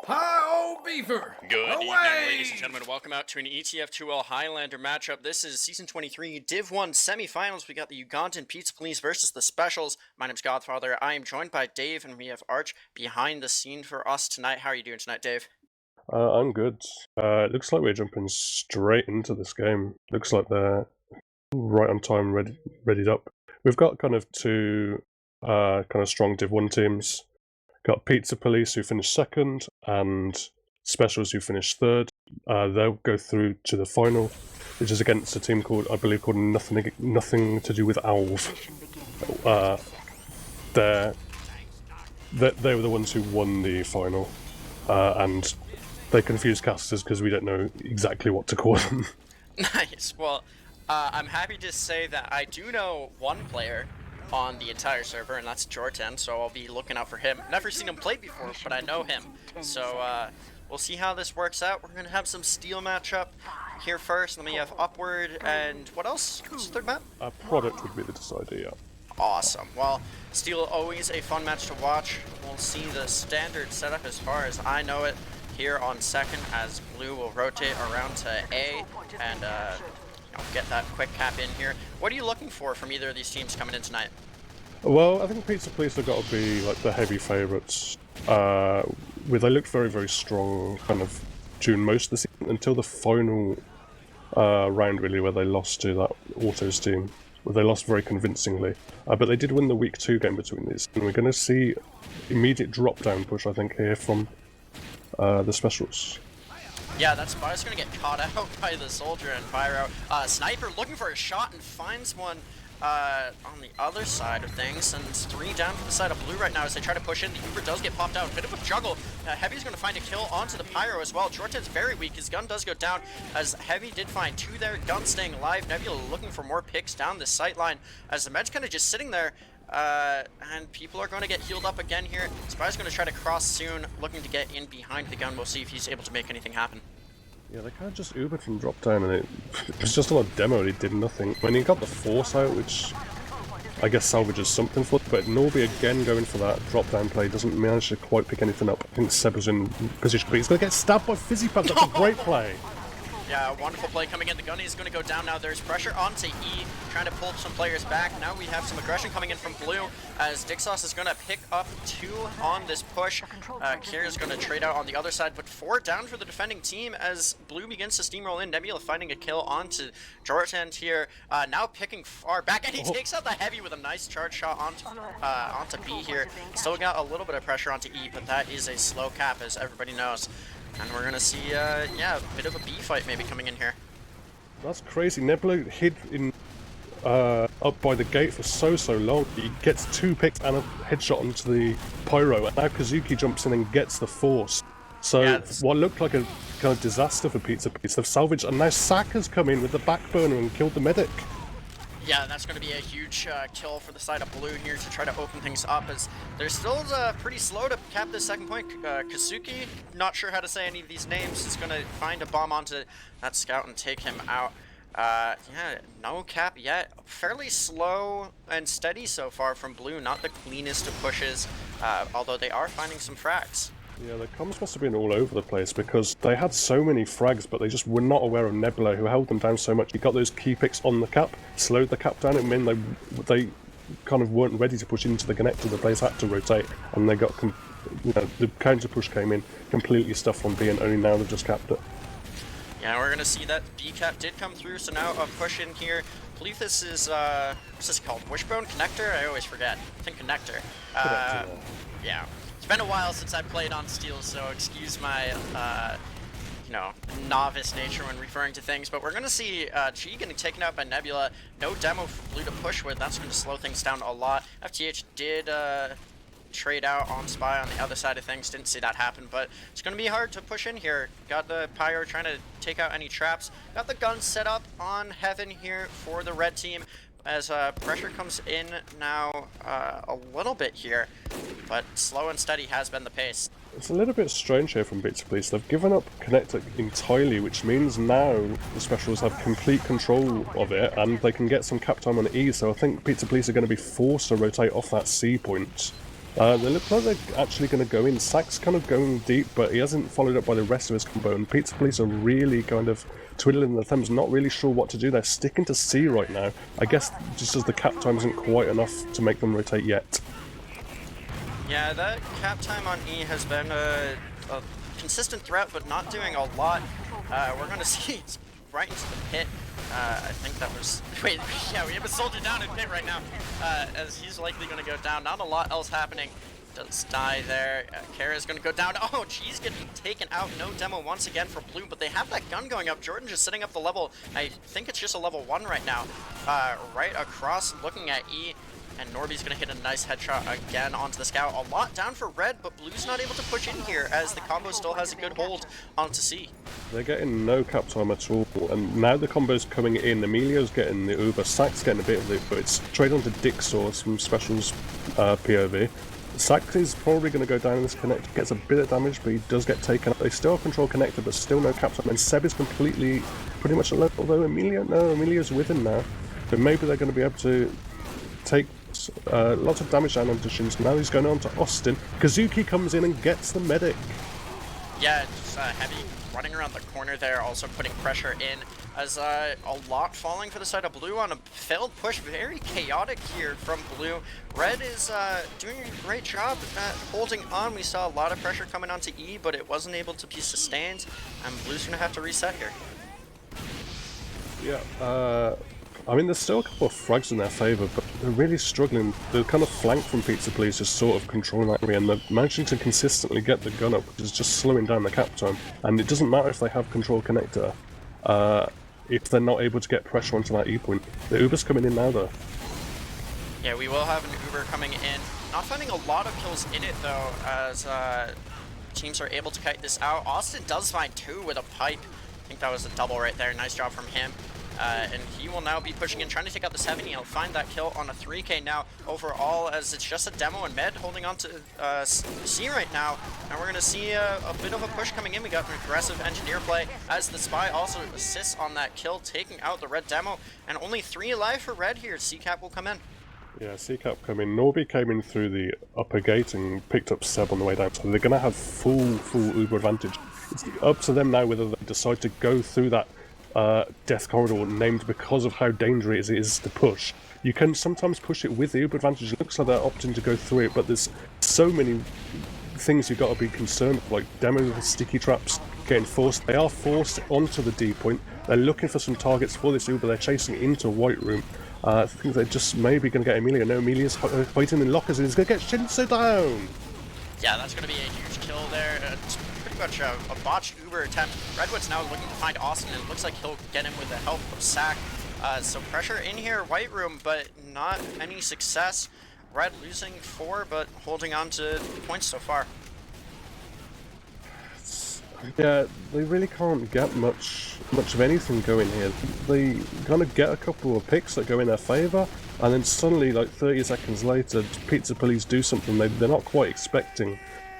Hi, old beaver! Good Away! evening, ladies and gentlemen. Welcome out to an ETF2L Highlander matchup. This is Season 23, Div 1 Semifinals. We got the Ugandan Pizza Police versus the Specals. My name's Godfather. I am joined by Dave, and we have Arch behind the scene for us tonight. How are you doing tonight, Dave? I'm good. It looks like we're jumping straight into this game. Looks like they're right on time, readied up. We've got kind of two kind of strong Div 1 teams. Got Pizza Police, who finished second, and Specials, who finished third. They'll go through to the final, which is against a team called, I believe, called Nothing to Do with Alv. They were the ones who won the final, and they confuse casters because we don't know exactly what to call them. Nice. Well, I'm happy to say that I do know one player on the entire server, and that's Jordan, so I'll be looking out for him. Never seen him play before, but I know him. So we'll see how this works out. We're going to have some steel matchup here first, then we have Upward, and what else? What's the third map? Product would be the decider, yeah. Awesome. Well, steel always a fun match to watch. We'll see the standard setup as far as I know it here on second, as blue will rotate around to A and get that quick cap in here. What are you looking for from either of these teams coming in tonight? Well, I think Pizza Police have got to be like the heavy favourites. They looked very, very strong kind of during most of the season until the final round, really, where they lost to that Autos team. Where they lost very convincingly. But they did win the Week 2 game between these. And we're going to see immediate drop-down push, I think, here from the Specials. Yeah, that Spy's going to get caught out by the Soldier and Pyro. Sniper looking for a shot and finds one on the other side of things, and it's 3 down for the side of blue right now as they try to push in. The Uber does get popped out. Bit of a juggle. Heavy's going to find a kill onto the Pyro as well. Jordan's very weak. His gun does go down as Heavy did find 2 there. Gun staying alive. Nebula looking for more picks down the sight line as the Med's kind of just sitting there. And people are going to get healed up again here. Spy's going to try to cross soon, looking to get in behind the gun. We'll see if he's able to make anything happen. Yeah, they kind of just Ubered from drop down, and it was just a lot of demo. He did nothing. When he got the Force out, which I guess salvages something for it, but Norby again going for that drop down play doesn't manage to quite pick anything up. I think Seb was in position, but he's going to get stabbed by Fizzy Pad. That's a great play. Yeah, wonderful play coming in. The gunny is going to go down now. There's pressure onto E, trying to pull some players back. Now we have some aggression coming in from blue, as Dixos is going to pick up 2 on this push. Kier is going to trade out on the other side, but 4 down for the defending team as blue begins to steamroll in. Nebula finding a kill onto Jordan here, now picking far back, and he takes out the Heavy with a nice charge shot onto B here. Still got a little bit of pressure onto E, but that is a slow cap, as everybody knows. And we're gonna see, yeah, a bit of a B fight maybe coming in here. That's crazy. Nebula hid in up by the gate for so long. He gets 2 picks and a headshot onto the Pyro, and now Kazuki jumps in and gets the Force. So yeah, what looked like a kind of disaster for Pizza Police, they've salvaged, and now Saka's come in with the backburner and killed the medic. Yeah, that's going to be a huge kill for the side of blue here to try to open things up, as they're still pretty slow to cap this second point. Kazuki, not sure how to say any of these names, is going to find a bomb onto that scout and take him out. Yeah, no cap yet. Fairly slow and steady so far from blue, not the cleanest of pushes, although they are finding some frags. Yeah, the comms must have been all over the place because they had so many frags, but they just were not aware of Nebula, who held them down so much. He got those key picks on the cap, slowed the cap down. It meant they kind of weren't ready to push into the connector. The players had to rotate, and they got the counter push came in completely stuffed on B, and only now they've just capped it. Yeah, we're gonna see that B cap did come through, so now a push in here. I believe this is what's this called? Wishbone connector? I always forget. I think connector. Yeah. It's been a while since I played on Steel, so excuse my, novice nature when referring to things. But we're going to see G getting taken out by Nebula. No demo for blue to push with. That's going to slow things down a lot. FTH did trade out on Spy on the other side of things. Didn't see that happen, but it's going to be hard to push in here. Got the Pyro trying to take out any traps. Got the gun set up on Heaven here for the red team, as pressure comes in now a little bit here, but slow and steady has been the pace. It's a little bit strange here from Pizza Police. They've given up connector entirely, which means now the Specials have complete control of it, and they can get some cap time on E, so I think Pizza Police are going to be forced to rotate off that C point They look like they're actually going to go in. Sack's kind of going deep, but he hasn't followed up by the rest of his combo, and Pizza Police are really kind of twiddling their thumbs, not really sure what to do. They're sticking to C right now. I guess just as the cap time isn't quite enough to make them rotate yet. Yeah, that cap time on E has been a consistent threat, but not doing a lot. We're going to see right into the pit. I think that was... Wait, yeah, we have a soldier down in pit right now, as he's likely going to go down. Not a lot else happening. Does die there. Kara's going to go down. Oh, she's getting taken out. No demo once again for Blue, but they have that gun going up. Jordan just setting up the level. I think it's just a level 1 right now. Right across, looking at E. And Norby's going to hit a nice headshot again onto the scout. A lot down for Red, but Blue's not able to push in here as the combo still has a good hold onto C. They're getting no cap time at all, and now the combo's coming in. Emilio's getting the Uber, Sack's getting a bit of it, but it's straight onto Dixos from Specials POV. Sack is probably going to go down in this connector, gets a bit of damage, but he does get taken out. They still have control connector, but still no cap time, and Seb is completely, pretty much alone, although Emilio's with him now. But maybe they're going to be able to take lots of damage down onto Shins. Now he's going on to Austin. Kazuki comes in and gets the medic. Yeah, just Heavy running around the corner there, also putting pressure in as a lot falling for the side of Blue on a failed push. Very chaotic here from Blue. Red is doing a great job at holding on. We saw a lot of pressure coming onto E, but it wasn't able to be sustained, and Blue's going to have to reset here. Yeah, I mean, there's still a couple of frags in their favour, but they're really struggling. The kind of flank from Pizza Police is sort of controlling that area, and they're managing to consistently get the gun up, which is just slowing down the cap time. And it doesn't matter if they have control connector, if they're not able to get pressure onto that E point. The Uber's coming in now, though. Yeah, we will have an Uber coming in. Not finding a lot of kills in it, though, as teams are able to kite this out. Austin does find 2 with a pipe. I think that was a double right there. Nice job from him. And he will now be pushing in, trying to take out the 7. He'll find that kill on a 3K now overall, as it's just a demo and Med holding on to C right now. And we're going to see a bit of a push coming in. We got an aggressive engineer play as the Spy also assists on that kill, taking out the Red demo. And only 3 alive for Red here. C-Cap will come in. Yeah, C-Cap come in. Norby came in through the upper gate and picked up Seb on the way down, so they're going to have full Uber advantage. It's up to them now whether they decide to go through that death corridor named because of how dangerous it is to push. You can sometimes push it with the Uber advantage. It looks like they're opting to go through it, but there's so many things you've got to be concerned with, like demo with sticky traps getting forced. They are forced onto the D point. They're looking for some targets for this Uber. They're chasing into White Room. I think they're just maybe going to get Emilio. No, Emilio's fighting in lockers and he's going to get Shinso down. Yeah, that's going to be a huge kill there. It's pretty much a botched Uber attempt. Redwood's now looking to find Austin, and it looks like he'll get him with the help of Sack. So pressure in here, White Room, but not any success. Red losing 4, but holding on to points so far. Yeah, they really can't get much of anything going here. They kind of get a couple of picks that go in their favour, and then suddenly, like 30 seconds later, Pizza Police do something they're not quite expecting.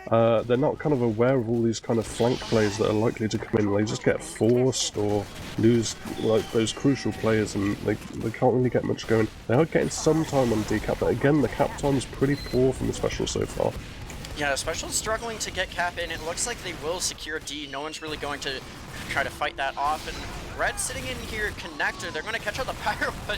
They're not kind of aware of all these kind of flank plays that are likely to come in. They just get forced or lose like those crucial players, and they can't really get much going. They are getting some time on decap, but again, the cap time is pretty poor from the special so far. Yeah, Special's struggling to get cap in. It looks like they will secure D. No one's really going to try to fight that off. And Red sitting in here, connector. They're going to catch out the Pyro, but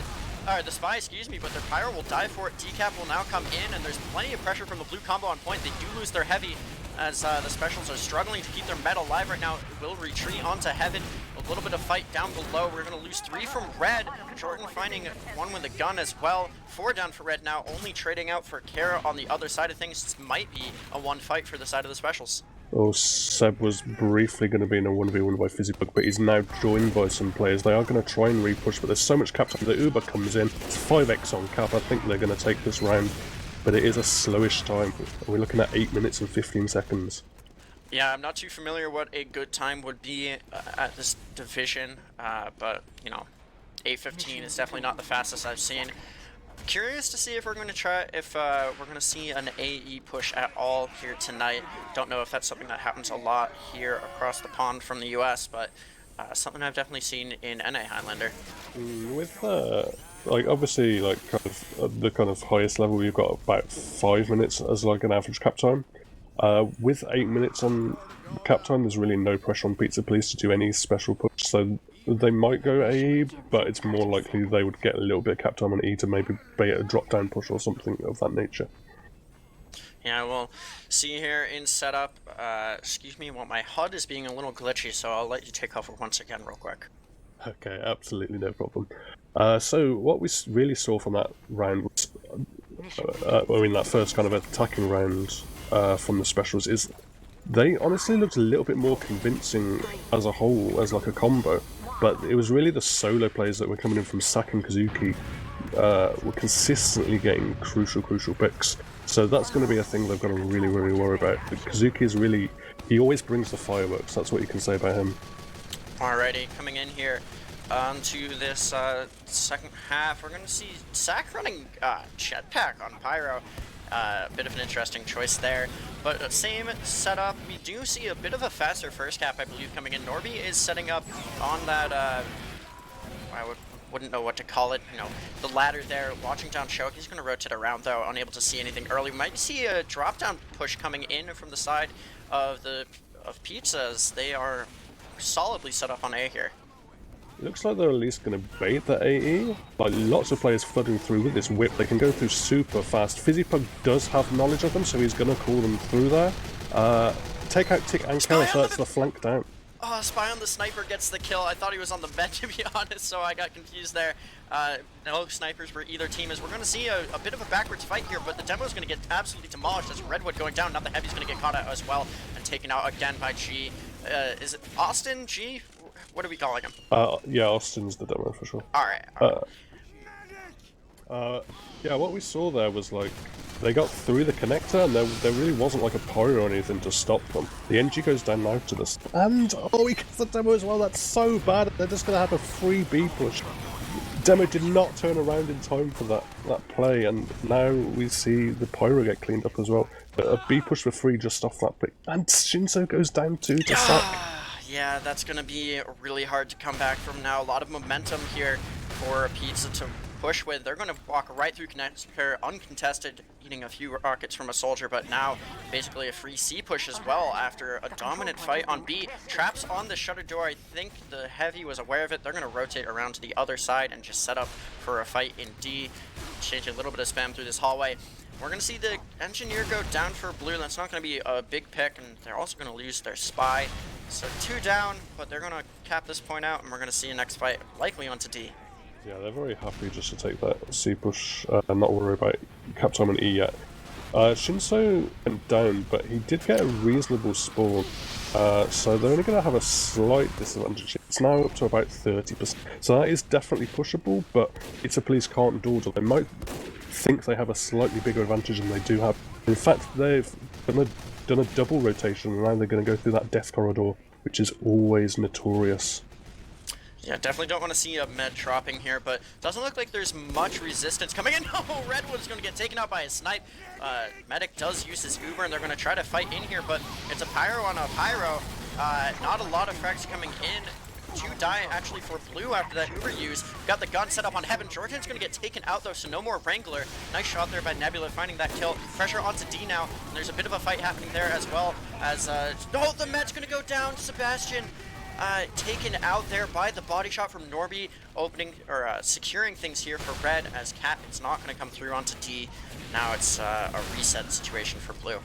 the Spy, excuse me, but their Pyro will die for it. Decap will now come in, and there's plenty of pressure from the Blue combo on point. They do lose their Heavy, as the Specials are struggling to keep their Med alive right now. It will retreat onto Heaven. A little bit of fight down below. We're going to lose 3 from Red. Jordan finding 1 with a gun as well. 4 down for Red now, only trading out for Kara on the other side of things. This might be a 1 fight for the side of the Specials. Oh, Seb was briefly going to be in a 1v1 by Fizzybug, but he's now joined by some players. They are going to try and repush, but there's so much cap time. The Uber comes in. It's 5x on cap. I think they're going to take this round, but it is a slowish time. We're looking at 8 minutes and 15 seconds. Yeah, I'm not too familiar what a good time would be at this division, but, you know, 8:15 is definitely not the fastest I've seen. Curious to see if we're going to try, if we're going to see an AE push at all here tonight. Don't know if that's something that happens a lot here across the pond from the US, but something I've definitely seen in NA Highlander. like obviously like kind of at the kind of highest level you've got about 5 minutes as like an average cap time. With 8 minutes on cap time, there's really no pressure on Pizza Police to do any special push, so they might go AE, but it's more likely they would get a little bit of cap time on E to maybe bait a drop down push or something of that nature. Yeah, we'll see here in setup. Excuse me, well, my HUD is being a little glitchy, so I'll let you take over once again real quick. Okay, absolutely no problem. So what we really saw from that round was, in that first kind of attacking round from the specials, is they honestly looked a little bit more convincing as a whole, as like a combo. But it was really the solo players that were coming in from Sak and Kazuki were consistently getting crucial picks. So that's going to be a thing they've got to really worry about. Kazuki is really, he always brings the fireworks, that's what you can say about him. Alrighty, coming in here onto this second half, we're going to see Sak running jetpack on Pyro. A bit of an interesting choice there, but same setup. We do see a bit of a faster first cap, I believe, coming in. Norby is setting up on that, I wouldn't know what to call it, you know, the ladder there, watching down Choke. He's going to rotate around, though, unable to see anything early. We might see a drop-down push coming in from the side of Pizzas. They are solidly set up on A here. Looks like they're at least going to bait the AE. Like, lots of players flooding through with this whip. They can go through super fast. Fizzipug does have knowledge of them, so he's going to call them through there. Take out Tick and Kara, so that's the flank down. Oh, Spy on the Sniper gets the kill. I thought he was on the bed, to be honest, so I got confused there. No snipers for either team, as we're going to see a bit of a backwards fight here, but the demo's going to get absolutely demolished as Redwood going down. Now the Heavy's going to get caught out as well and taken out again by G. Is it Austin, G? What are we calling him? Yeah, Austin's the demo for sure. Alright. Yeah, what we saw there was like, they got through the connector and there really wasn't like a pyro or anything to stop them. The NG goes down now to this. And, oh, he gets the demo as well, that's so bad. They're just going to have a free B push. Demo did not turn around in time for that play, and now we see the pyro get cleaned up as well. But a B push for free just off that pick. And Shinso goes down too to sack. Yeah, that's going to be really hard to come back from now. A lot of momentum here for Pizza to push with. They're going to walk right through connector uncontested, eating a few rockets from a soldier, but now basically a free C push as well after a dominant fight on B. Traps on the shutter door. I think the Heavy was aware of it. They're going to rotate around to the other side and just set up for a fight in D. Change a little bit of spam through this hallway. We're going to see the Engineer go down for Blue. That's not going to be a big pick, and they're also going to lose their Spy. So 2 down, but they're going to cap this point out, and we're going to see a next fight, likely onto D. Yeah, they're very happy just to take that C push and not worry about cap time and E yet. Shinso went down, but he did get a reasonable spawn, so they're only going to have a slight disadvantage. It's now up to about 30%, so that is definitely pushable, but it's a police can't dawdle. They might think they have a slightly bigger advantage than they do have. In fact, they've done a double rotation, and now they're going to go through that death corridor, which is always notorious. Yeah, definitely don't want to see a med dropping here, but doesn't look like there's much resistance coming in. Oh, Redwood's going to get taken out by a snipe. Medic does use his Uber, and they're going to try to fight in here, but it's a Pyro on a Pyro. Not a lot of frags coming in. 2 die actually for Blue after that Uber use. Got the gun set up on Heaven. Jordan's going to get taken out though, so no more Wrangler. Nice shot there by Nebula finding that kill. Pressure onto D now, and there's a bit of a fight happening there as well as, oh, the med's going to go down. Sebastian taken out there by the body shot from Norby, opening or securing things here for Red as Cat. It's not going to come through onto D. Now it's a reset situation for Blue.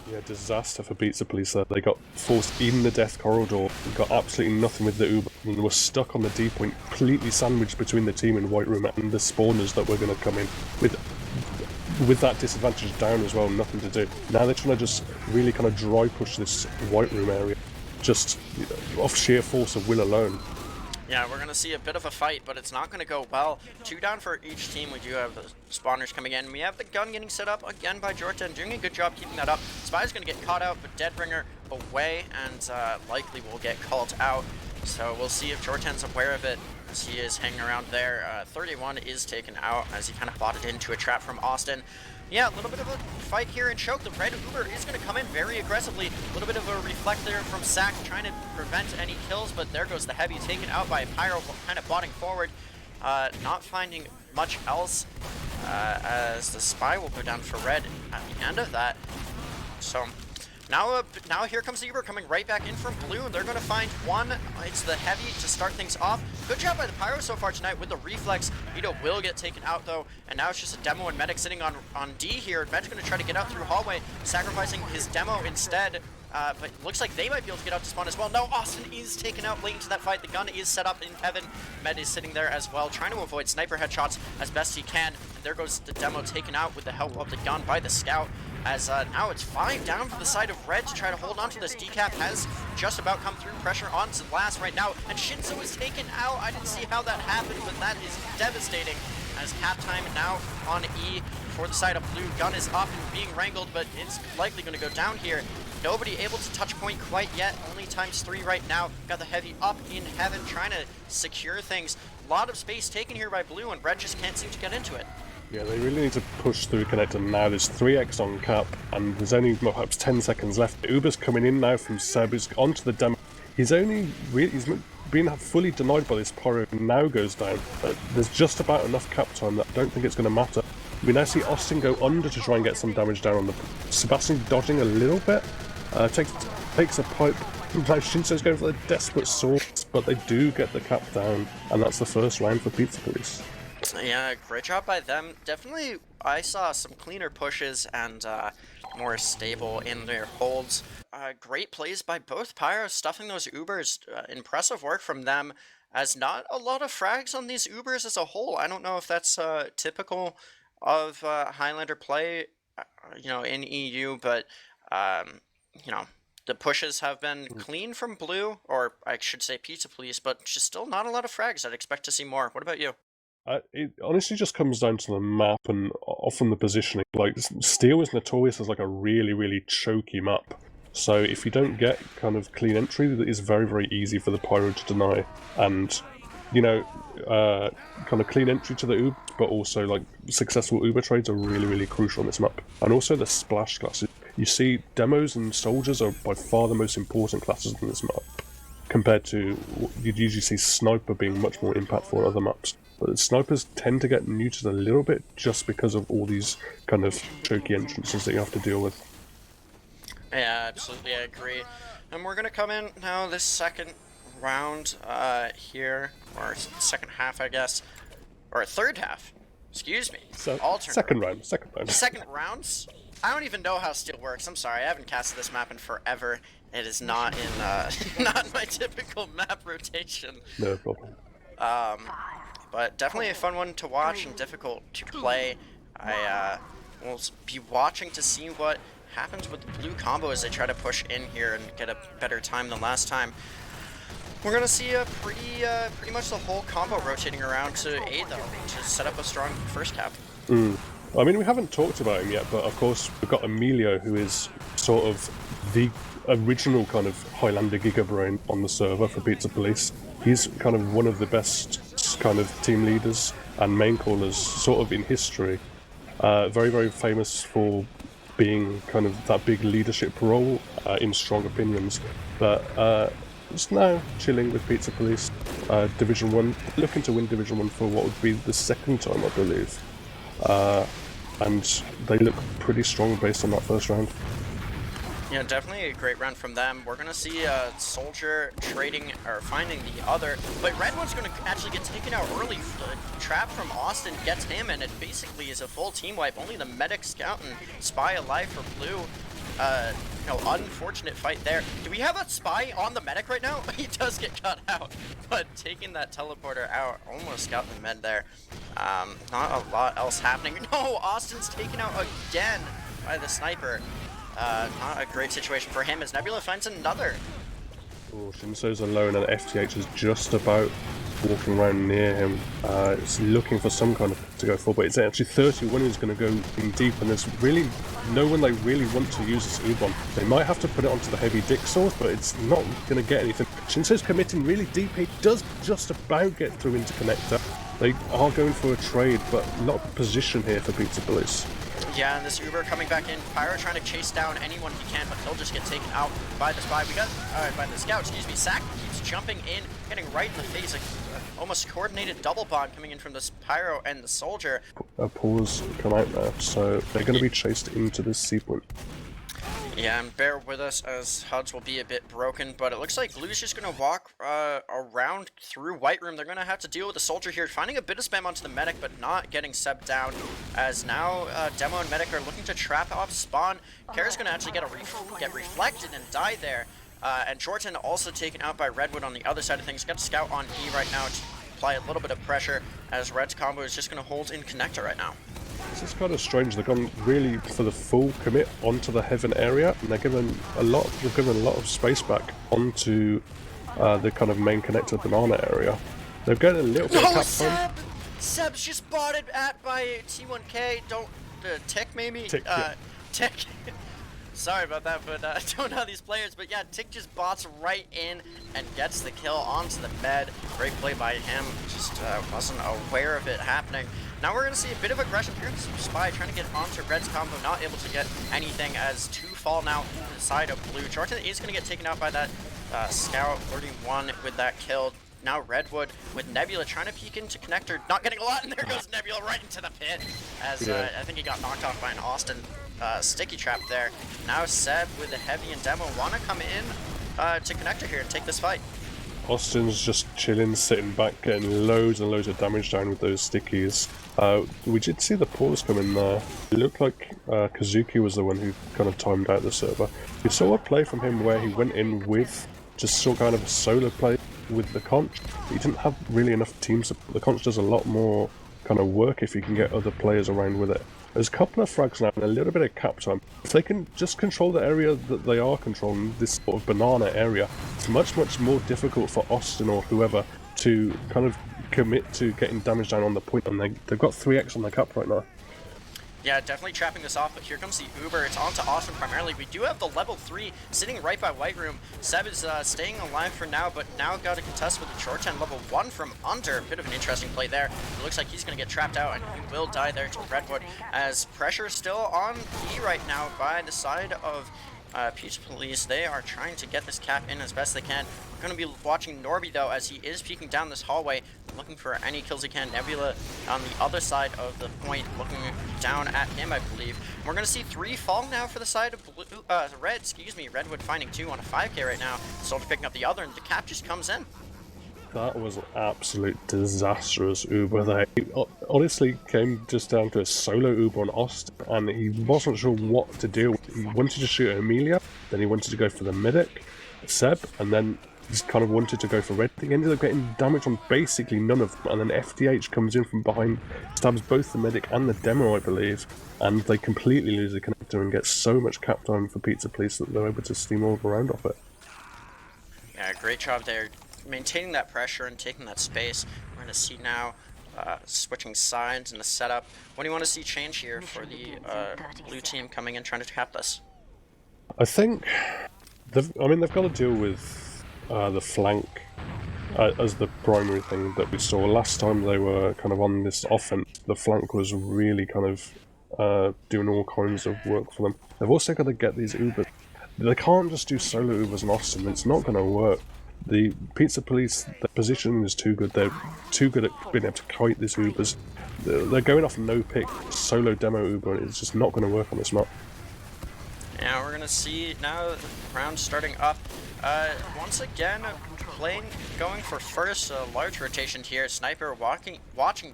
Yeah, disaster for Pizza Police there. They got forced in the death corridor, got absolutely nothing with the Uber, and were stuck on the D point, completely sandwiched between the team in White Room and the spawners that were going to come in with that disadvantage down as well, nothing to do. Now they're trying to just really kind of dry push this White Room area, just off sheer force of will alone. Yeah, we're going to see a bit of a fight, but it's not going to go well. 2 down for each team. We do have the spawners coming in. We have the gun getting set up again by Jordan, doing a good job keeping that up. Spy's going to get caught out, but Deadbringer away, and likely will get called out. So we'll see if Jordan's aware of it, as he is hanging around there. 31 is taken out, as he kind of bought it into a trap from Austin. Yeah, a little bit of a fight here in Choke. The red Uber is going to come in very aggressively. A little bit of a reflect there from Sak, trying to prevent any kills, but there goes the Heavy, taken out by Pyro, kind of botting forward. Not finding much else, as the spy will go down for red at the end of that. So now here comes the Uber coming right back in from blue, and they're going to find one. It's the heavy to start things off. Good job by the Pyro so far tonight with the reflex. Vito will get taken out though, and now it's just a demo and medic sitting on D here. Med's going to try to get out through hallway, sacrificing his demo instead. But looks like they might be able to get out to spawn as well. No, Austin is taken out late into that fight. The gun is set up in heaven. Med is sitting there as well, trying to avoid sniper headshots as best he can. And there goes the demo taken out with the help of the gun by the scout. As now it's 5 down for the side of red to try to hold on to this. Decap has just about come through. Pressure on to last right now. And Shinzo is taken out. I didn't see how that happened, but that is devastating. As cap time now on E for the side of blue. Gun is up and being wrangled, but it's likely going to go down here. Nobody able to touch point quite yet. Only ×3 right now. Got the heavy up in heaven, trying to secure things. A lot of space taken here by blue, and red just can't seem to get into it. Yeah, they really need to push through connector now. There's 3x on cap, and there's only perhaps 10 seconds left. Uber's coming in now from Seb. He's onto the demo. He's been fully denied by this Pyro, now goes down. But there's just about enough cap time that I don't think it's going to matter. We now see Austin go under to try and get some damage down on the... Sebastian dodging a little bit. Takes a pipe. Now Shinso's going for the desperate swords, but they do get the cap down, and that's the first round for Pizza Police. Yeah, great job by them. Definitely, I saw some cleaner pushes and more stable in their holds. Great plays by both Pyros, stuffing those Ubers. Impressive work from them, as not a lot of frags on these Ubers as a whole. I don't know if that's typical of Highlander play, in EU, but the pushes have been clean from blue, or I should say Pizza Police, but just still not a lot of frags. I'd expect to see more. What about you? It honestly just comes down to the map and often the positioning. Like, Steel is notorious as like a really, really choky map. So if you don't get kind of clean entry, that is very, very easy for the Pyro to deny. And, kind of clean entry to the Uber, but also like successful Uber trades are really, really crucial on this map. And also the splash classes. You see, demos and soldiers are by far the most important classes in this map, compared to you'd usually see sniper being much more impactful on other maps. But snipers tend to get neutered a little bit just because of all these kind of choky entrances that you have to deal with. Yeah, absolutely, I agree. And we're going to come in now this second round here, or second half, I guess, or third half, excuse me. So, second round. Second rounds? I don't even know how Steel works. I'm sorry, I haven't casted this map in forever. It is not in not in my typical map rotation. No problem. But definitely a fun one to watch and difficult to play. I will be watching to see what happens with the blue combo as they try to push in here and get a better time than last time. We're gonna see a pretty much the whole combo rotating around to A though, to set up a strong first cap. I mean, we haven't talked about him yet, but of course we've got Emilio, who is sort of the original kind of Highlander Gigabrain on the server for Pizza Police. He's kind of one of the best kind of team leaders and main callers sort of in history. Very, very famous for being kind of that big leadership role in strong opinions. But just now chilling with Pizza Police, Division 1, looking to win Division 1 for what would be the second time, I believe. And they look pretty strong based on that first round. Yeah, definitely a great round from them. We're gonna see Soldier trading or finding the other, but Red One's gonna actually get taken out early. The trap from Austin gets him, and it basically is a full team wipe. Only the medic, scout, and spy alive for blue. Unfortunate fight there. Do we have a spy on the medic right now? He does get cut out, but taking that teleporter out almost got the med there. Not a lot else happening. No, Austin's taken out again by the sniper. Not a great situation for him as Nebula finds another. Oh, Shinso's alone and FTH is just about walking around near him. It's looking for some kind of to go for, but it's actually 31 who's going to go in deep, and there's really no one they really want to use this Ubon. They might have to put it onto the heavy dick sword, but it's not going to get anything. Shinso's committing really deep. He does just about get through into connector. They are going for a trade, but not position here for Pizza Police. Yeah, and this Uber coming back in. Pyro trying to chase down anyone he can, but he'll just get taken out by the spy. By the scout, excuse me. Sack keeps jumping in, getting right in the face. Almost coordinated double bond coming in from this Pyro and the soldier. A pause come out now, so they're going to be chased into this sequence. Yeah, and bear with us as HUDs will be a bit broken, but it looks like Blue's just going to walk around through White Room. They're going to have to deal with the soldier here, finding a bit of spam onto the medic, but not getting Seb down, as now Demo and medic are looking to trap off spawn. Kara's going to actually get reflected and die there, and Jordan also taken out by Redwood on the other side of things. Got a scout on E right now to apply a little bit of pressure, as Red's combo is just going to hold in connector right now. This is kind of strange. They've gone really for the full commit onto the heaven area, and they've given a lot of space back onto the kind of main connector banana area. They're getting a little bit of cap time. Seb's just botted at by T1K. Tick maybe? Tick, yeah. Tick. Sorry about that, but I don't know these players. But yeah, Tick just bots right in and gets the kill onto the med. Great play by him. Just wasn't aware of it happening. Now we're going to see a bit of aggression here. Spy trying to get onto Red's combo, not able to get anything, as two fall now to the side of Blue. Jordan is going to get taken out by that Scout 31 with that kill. Now Redwood with Nebula trying to peek into connector, not getting a lot, and there goes Nebula right into the pit, as I think he got knocked off by an Austin sticky trap there. Now Seb with the heavy and Demo want to come in to connector here and take this fight. Austin's just chilling, sitting back, getting loads and loads of damage down with those stickies. We did see the pause come in there. It looked like Kazuki was the one who kind of timed out the server. We saw a play from him where he went in with just sort kind of a solo play with the conch. He didn't have really enough team support. The conch does a lot more kind of work if you can get other players around with it. There's a couple of frags now and a little bit of cap time. If they can just control the area that they are controlling, this sort of banana area, it's much more difficult for Austin or whoever to kind of commit to getting damage down on the point, and they've got 3x on the cap right now. Yeah, definitely trapping this off, but here comes the Uber. It's on to Austin primarily. We do have the level 3 sitting right by White Room. Seb is staying alive for now, but now got to contest with the short 10 level 1 from under. A bit of an interesting play there. It looks like he's going to get trapped out, and he will die there to Redwood, as pressure is still on E right now by the side of Pizza Police. They are trying to get this cap in as best they can. We're going to be watching Norby though, as he is peeking down this hallway, looking for any kills he can. Nebula on the other side of the point, looking down at him, I believe. And we're going to see 3 fall now for the side of Blue, Redwood finding 2 on a 5k right now. Soldier picking up the other, and the cap just comes in. That was an absolute disastrous Uber there. It honestly came just down to a solo Uber on Austin, and he wasn't sure what to do. He wanted to shoot at Amelia, then he wanted to go for the medic, Seb, and then just kind of wanted to go for Red. He ended up getting damage on basically none of them, and then FDH comes in from behind, stabs both the medic and the Demo, I believe, and they completely lose the connector and get so much cap time for Pizza Police that they're able to steamroll around off it. Yeah, great job there, maintaining that pressure and taking that space. We're going to see now switching sides in the setup. What do you want to see change here for the blue team coming in trying to cap this? I think they've got to deal with the flank as the primary thing that we saw last time they were kind of on this offense. The flank was really kind of doing all kinds of work for them. They've also got to get these Ubers. They can't just do solo Ubers in Austin. It's not going to work. The Pizza Police, their positioning is too good. They're too good at being able to kite these Ubers. They're going off no pick, solo Demo Uber, and it's just not going to work on this map. Yeah, we're going to see now the round starting up. Once again, going for first large rotation here. Sniper watching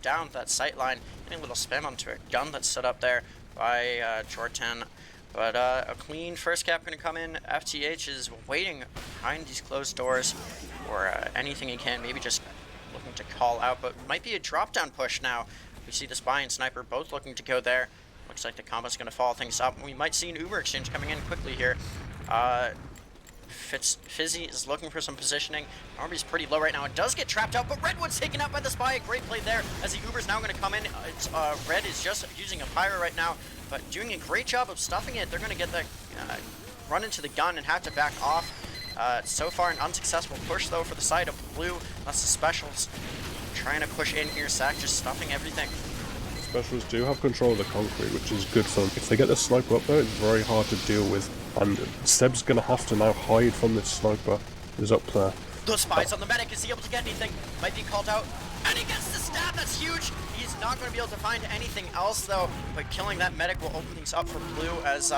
down that sight line, getting a little spam onto a gun that's set up there by Jordan. But a clean first cap going to come in. FTH is waiting behind these closed doors for anything he can, maybe just looking to call out, but might be a drop down push now. We see the Spy and Sniper both looking to go there. Looks like the combo's going to follow things up. We might see an Uber exchange coming in quickly here. Fizzy is looking for some positioning. Norby's pretty low right now. It does get trapped out, but Redwood's taken out by the Spy. A great play there as the Uber's now going to come in. Red is just using a Pyro right now, but doing a great job of stuffing it. They're going to get the run into the gun and have to back off. So far an unsuccessful push though for the side of Blue. That's the Specials trying to push in here. Sack just stuffing everything. Specials do have control of the concrete, which is good for them. If they get the sniper up there, it's very hard to deal with, and Seb's going to have to now hide from this sniper who's up there. The spy's on the medic. Is he able to get anything? Might be called out. And he gets the stab. That's huge. He's not going to be able to find anything else, though. But killing that medic will open things up for Blue as,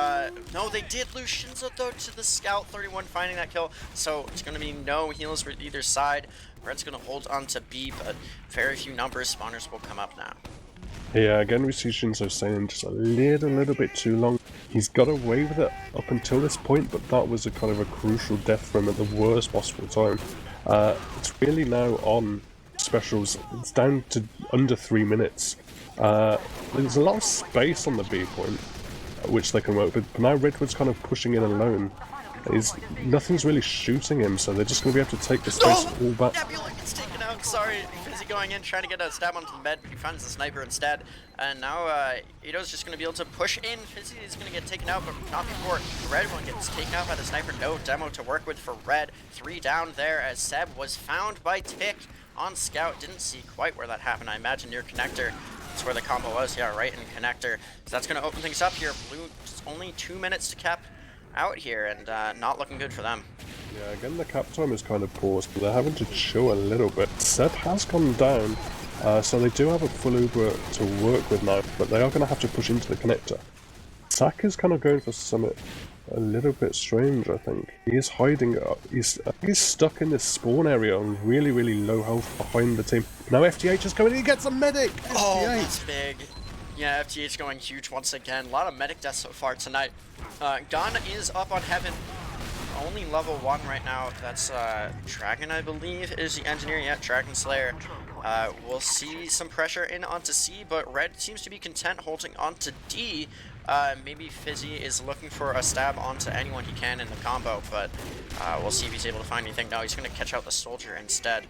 no, they did lose Shinzo, though, to the Scout 31 finding that kill. So it's going to be no heals for either side. Red's going to hold on to B, but very few numbers. Spawners will come up now. Yeah, again we see Shinzo staying just a little bit too long. He's got away with it up until this point, but that was a kind of a crucial death for him at the worst possible time. It's really now on Specials. It's down to under 3 minutes. There's a lot of space on the B point, which they can work with, but now Redwood's kind of pushing in alone. Nothing's really shooting him, so they're just going to be able to take the space all back. Nebula gets taken out. Sorry, Fizzy going in, trying to get a stab onto the med, but he finds the sniper instead. And now Ito's just going to be able to push in. Fizzy is going to get taken out, but not before Red one gets taken out by the sniper. No demo to work with for Red. 3 down there as Seb was found by Tick on Scout. Didn't see quite where that happened. I imagine near Connector. That's where the combo was. Yeah, right in Connector. So that's going to open things up here. Blue, just only 2 minutes to cap out here, and not looking good for them. Yeah, again the cap time is kind of paused, but they're having to chill a little bit. Seb has gone down, so they do have a full Uber to work with now, but they are going to have to push into the connector. Sak is kind of going for something a little bit strange, I think. He is hiding, he's stuck in this spawn area on really low health behind the team. Now FTH is coming in, he gets a medic! Oh, that's big. Yeah, FTH going huge once again. A lot of medic deaths so far tonight. Gun is up on Heaven. Only level 1 right now. That's Dragon, I believe, is the engineer. Yeah, Dragon Slayer. We'll see some pressure in onto C, but Red seems to be content holding onto D. Maybe Fizzy is looking for a stab onto anyone he can in the combo, but we'll see if he's able to find anything. No, he's going to catch out the soldier instead.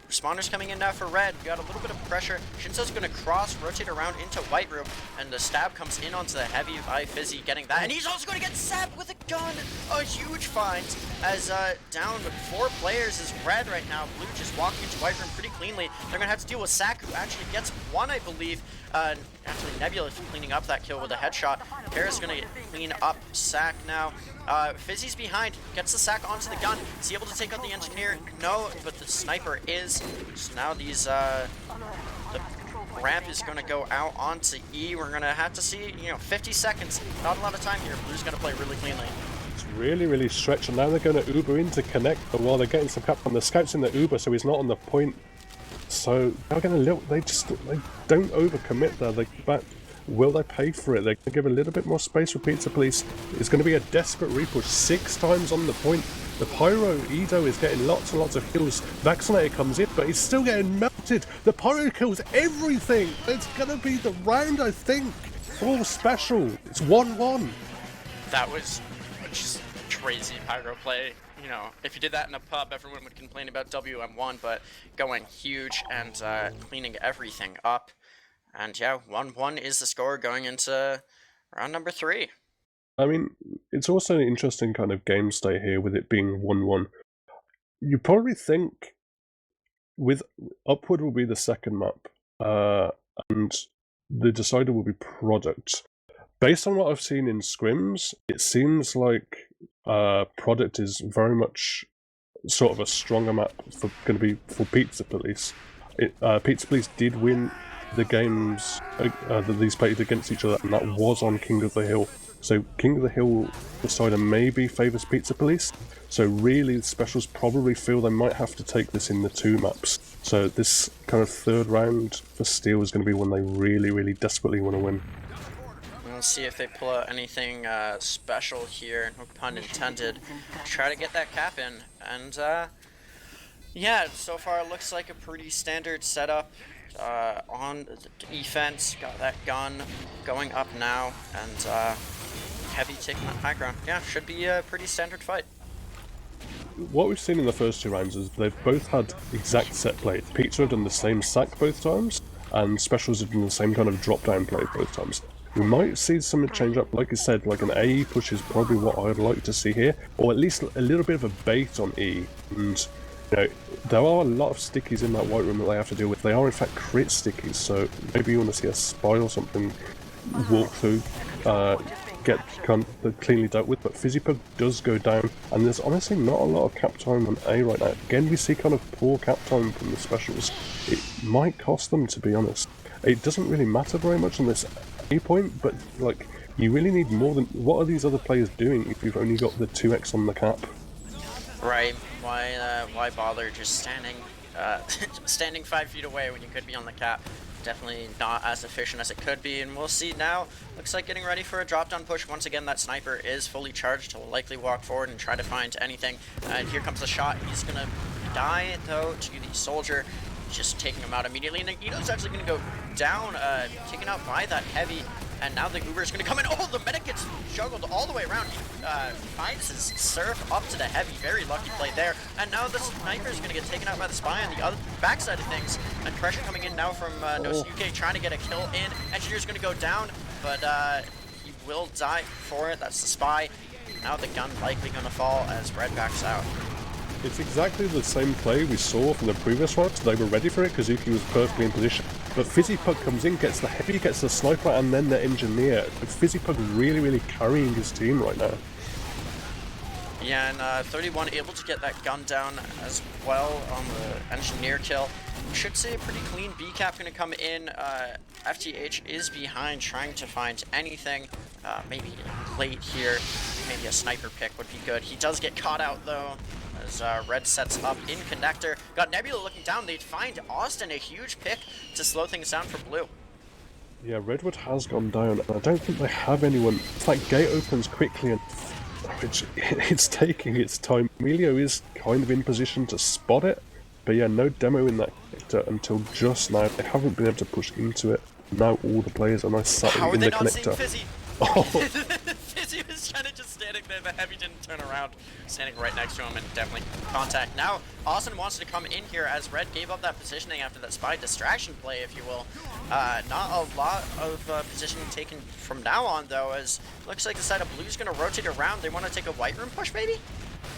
Spawners coming in now for Red. We got a little bit of pressure. Shinzo's going to cross, rotate around into White Room, and the stab comes in onto the heavy by Fizzy, getting that. And he's also going to get stabbed with a gun. A huge find as down 4 players is Red right now. Blue just walking into White Room pretty cleanly. They're going to have to deal with Sak, who actually gets 1, I believe. Actually, Nebula cleaning up that kill with a headshot. Paris going to clean up Sak now. Fizzy's behind, gets the Sak onto the gun. Is he able to take out the engineer? No, but the sniper is. So now these, the ramp is going to go out onto E. We're going to have to see, 50 seconds. Not a lot of time here. Blue's going to play really cleanly. It's really stretched, and now they're going to Uber in to connect, but while they're getting some cap from the Scout's in the Uber, so he's not on the point. So they're going to they don't overcommit there. Will they pay for it? They're going to give a little bit more space for Pizza Police. It's going to be a desperate repush. 6 times on the point. The Pyro Edo is getting lots and lots of kills. Vaccinator comes in, but he's still getting melted. The Pyro kills everything. It's going to be the round, I think. Full special. It's 1-1. That was just crazy Pyro play. If you did that in a pub, everyone would complain about WM1, but going huge and cleaning everything up. And yeah, 1-1 is the score going into round number 3. I mean, it's also an interesting kind of game state here with it being 1-1. You probably think with Upward will be the second map, and the decider will be Product. Based on what I've seen in scrims, it seems like Product is very much sort of a stronger map going to be for Pizza Police. Pizza Police did win the games that these played against each other, and that was on King of the Hill. So King of the Hill decider maybe favours Pizza Police. So really, the Specials probably feel they might have to take this in the 2 maps. So this kind of 3rd round for Steel is going to be one they really desperately want to win. We'll see if they pull out anything special here, no pun intended. Try to get that cap in, and yeah, so far it looks like a pretty standard setup. On the defense, got that gun going up now, and heavy taking that high ground. Yeah, should be a pretty standard fight. What we've seen in the first 2 rounds is they've both had exact set play. Pizza have done the same sack both times, and Specials have done the same kind of drop-down play both times. We might see something change up, like I said, like an A push is probably what I'd like to see here, or at least a little bit of a bait on E, and You know, there are a lot of stickies in that white room that they have to deal with. They are in fact crit stickies, so maybe you want to see a spy or something walk through, get cleanly dealt with. But Fizzipug does go down, and there's honestly not a lot of cap time on A right now. Again, we see kind of poor cap time from the specials. It might cost them, to be honest. It doesn't really matter very much on this A point, but like, you really need more than... What are these other players doing if you've only got the 2x on the cap? Right. Why bother just standing 5 feet away when you could be on the cap? Definitely not as efficient as it could be, and we'll see now. Looks like getting ready for a drop-down push. Once again, that sniper is fully charged. He'll likely walk forward and try to find anything. And here comes the shot. He's gonna die, though, to the soldier. Just taking him out immediately, and Ito's actually gonna go down, taken out by that heavy. And now the Uber is going to come in. Oh, the medic gets juggled all the way around. He finds his surf up to the heavy. Very lucky play there. And now the sniper is going to get taken out by the spy on the other backside of things. And pressure coming in now from Nosuke, trying to get a kill in. Engineer's going to go down, but he will die for it. That's the spy. Now the gun likely going to fall as Red backs out. It's exactly the same play we saw from the previous round. They were ready for it. Kazuki was perfectly in position. But Fizzipug comes in, gets the heavy, gets the sniper, and then the engineer. Fizzipug really carrying his team right now. Yeah, and 31 able to get that gun down as well on the engineer kill. Should say a pretty clean B cap going to come in. FTH is behind, trying to find anything. Maybe a plate here. Maybe a sniper pick would be good. He does get caught out though, as Red sets up in connector. Got Nebula looking down. They'd find Austin, a huge pick to slow things down for Blue. Yeah, Redwood has gone down, and I don't think they have anyone. It's like gate opens quickly, and it's taking its time. Emilio is kind of in position to spot it, but yeah, no demo in that connector until just now. They haven't been able to push into it. Now all the players are nice sat in the connector. How are they not seeing Fizzy? Oh. Fizzy was kind of just standing there. The heavy didn't turn around, standing right next to him, and definitely contact. Now Austin wants to come in here as Red gave up that positioning after that spy distraction play, if you will. Not a lot of positioning taken from now on, though, as looks like the side of Blue's going to rotate around. They want to take a white room push, maybe?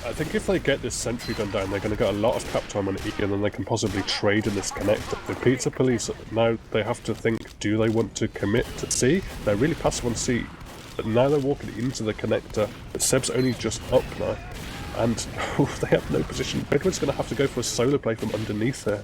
I think if they get this sentry gun down, they're going to get a lot of cap time on E, and then they can possibly trade in this connector. The Pizza Police, now they have to think, do they want to commit to C? They're really passive on C, but now they're walking into the connector. Seb's only just up now, and they have no position. Redwood's going to have to go for a solo play from underneath there.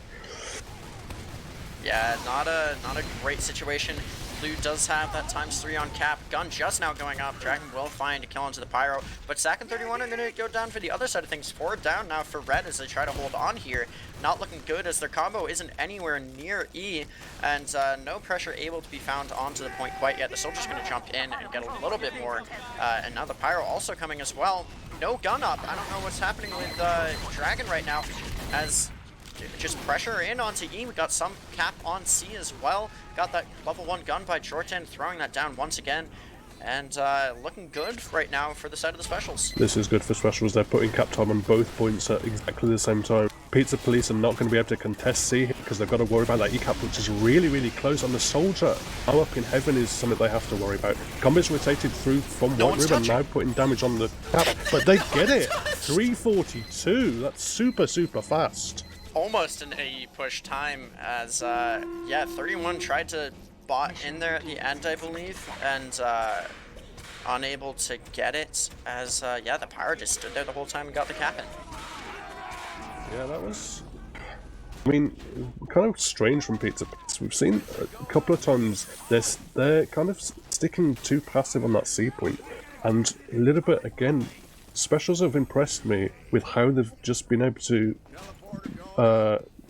Yeah, not a great situation. Blue does have that ×3 on cap. Gun just now going up. Dragon will find a kill onto the Pyro. But Zack and 31 are going to go down for the other side of things. 4 down now for Red as they try to hold on here. Not looking good as their combo isn't anywhere near E. And no pressure able to be found onto the point quite yet. The Soldier's going to jump in and get a little bit more. And now the Pyro also coming as well. No gun up. I don't know what's happening with Dragon right now, as just pressure in onto E. We got some cap on C as well. Got that level 1 gun by Jordan, throwing that down once again. And looking good right now for the side of the Specials. This is good for Specials. They're putting cap time on both points at exactly the same time. Pizza Police are not going to be able to contest C because they've got to worry about that E cap, which is really close. On the Soldier, now up in heaven is something they have to worry about. Combo's rotated through from White Room and now putting damage on the cap, but they get it. 342. That's super fast. Almost an AE push time as, yeah, 31 tried to bot in there at the end, I believe, and unable to get it as, yeah, the Pyro just stood there the whole time and got the cap in. Yeah, that was, I mean, kind of strange from Pizza Pizza. We've seen a couple of times they're kind of sticking too passive on that C point, and a little bit, again, Specials have impressed me with how they've just been able to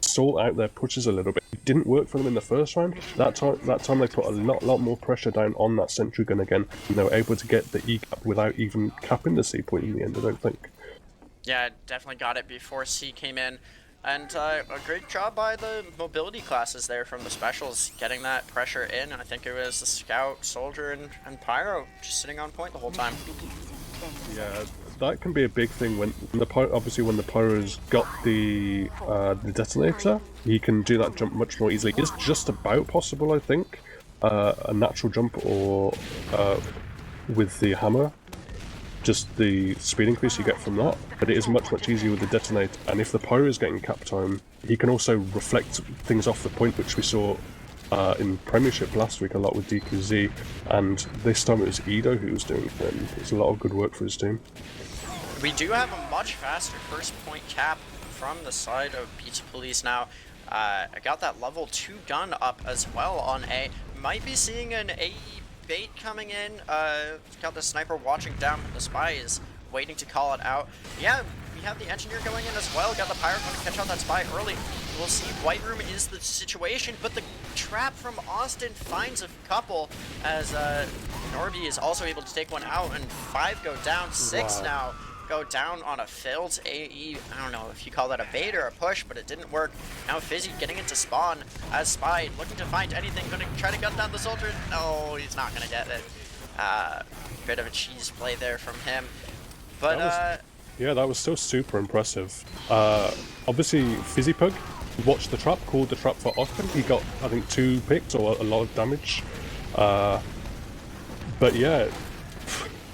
sort out their pushes a little bit. It didn't work for them in the first round. That time they put a lot more pressure down on that sentry gun again, and they were able to get the E cap without even capping the C point in the end, I don't think. Yeah, definitely got it before C came in. And a great job by the mobility classes there from the Specials, getting that pressure in. I think it was the Scout, Soldier, and Pyro just sitting on point the whole time. Yeah, that can be a big thing when the Pyro's got the detonator. He can do that jump much more easily. It's just about possible, I think, a natural jump or with the hammer. just the speed increase you get from that, but it is much easier with the detonator. And if the Pyro is getting cap time, he can also reflect things off the point, which we saw in Premiership last week a lot with DQZ, and this time it was Edo who was doing it, and it's a lot of good work for his team. We do have a much faster first point cap from the side of Pizza Police now. I got that level 2 gun up as well on A. Might be seeing an AE bait coming in. Got the sniper watching down, but the spy is waiting to call it out. Yeah, we have the engineer going in as well. Got the pyro going to catch out that spy early. We'll see. White Room is the situation, but the trap from Austin finds a couple as Norby is also able to take one out, and 5 go down. 6 now go down on a failed AE. I don't know if you call that a bait or a push, but it didn't work. Now Fizzy getting into spawn as Spy, looking to find anything, going to try to gun down the soldier. No, he's not going to get it. Bit of a cheese play there from him. But yeah, that was still super impressive. Obviously, Fizzy Pug watched the trap, called the trap for Austin. He got, I think, 2 picks or a lot of damage. But yeah,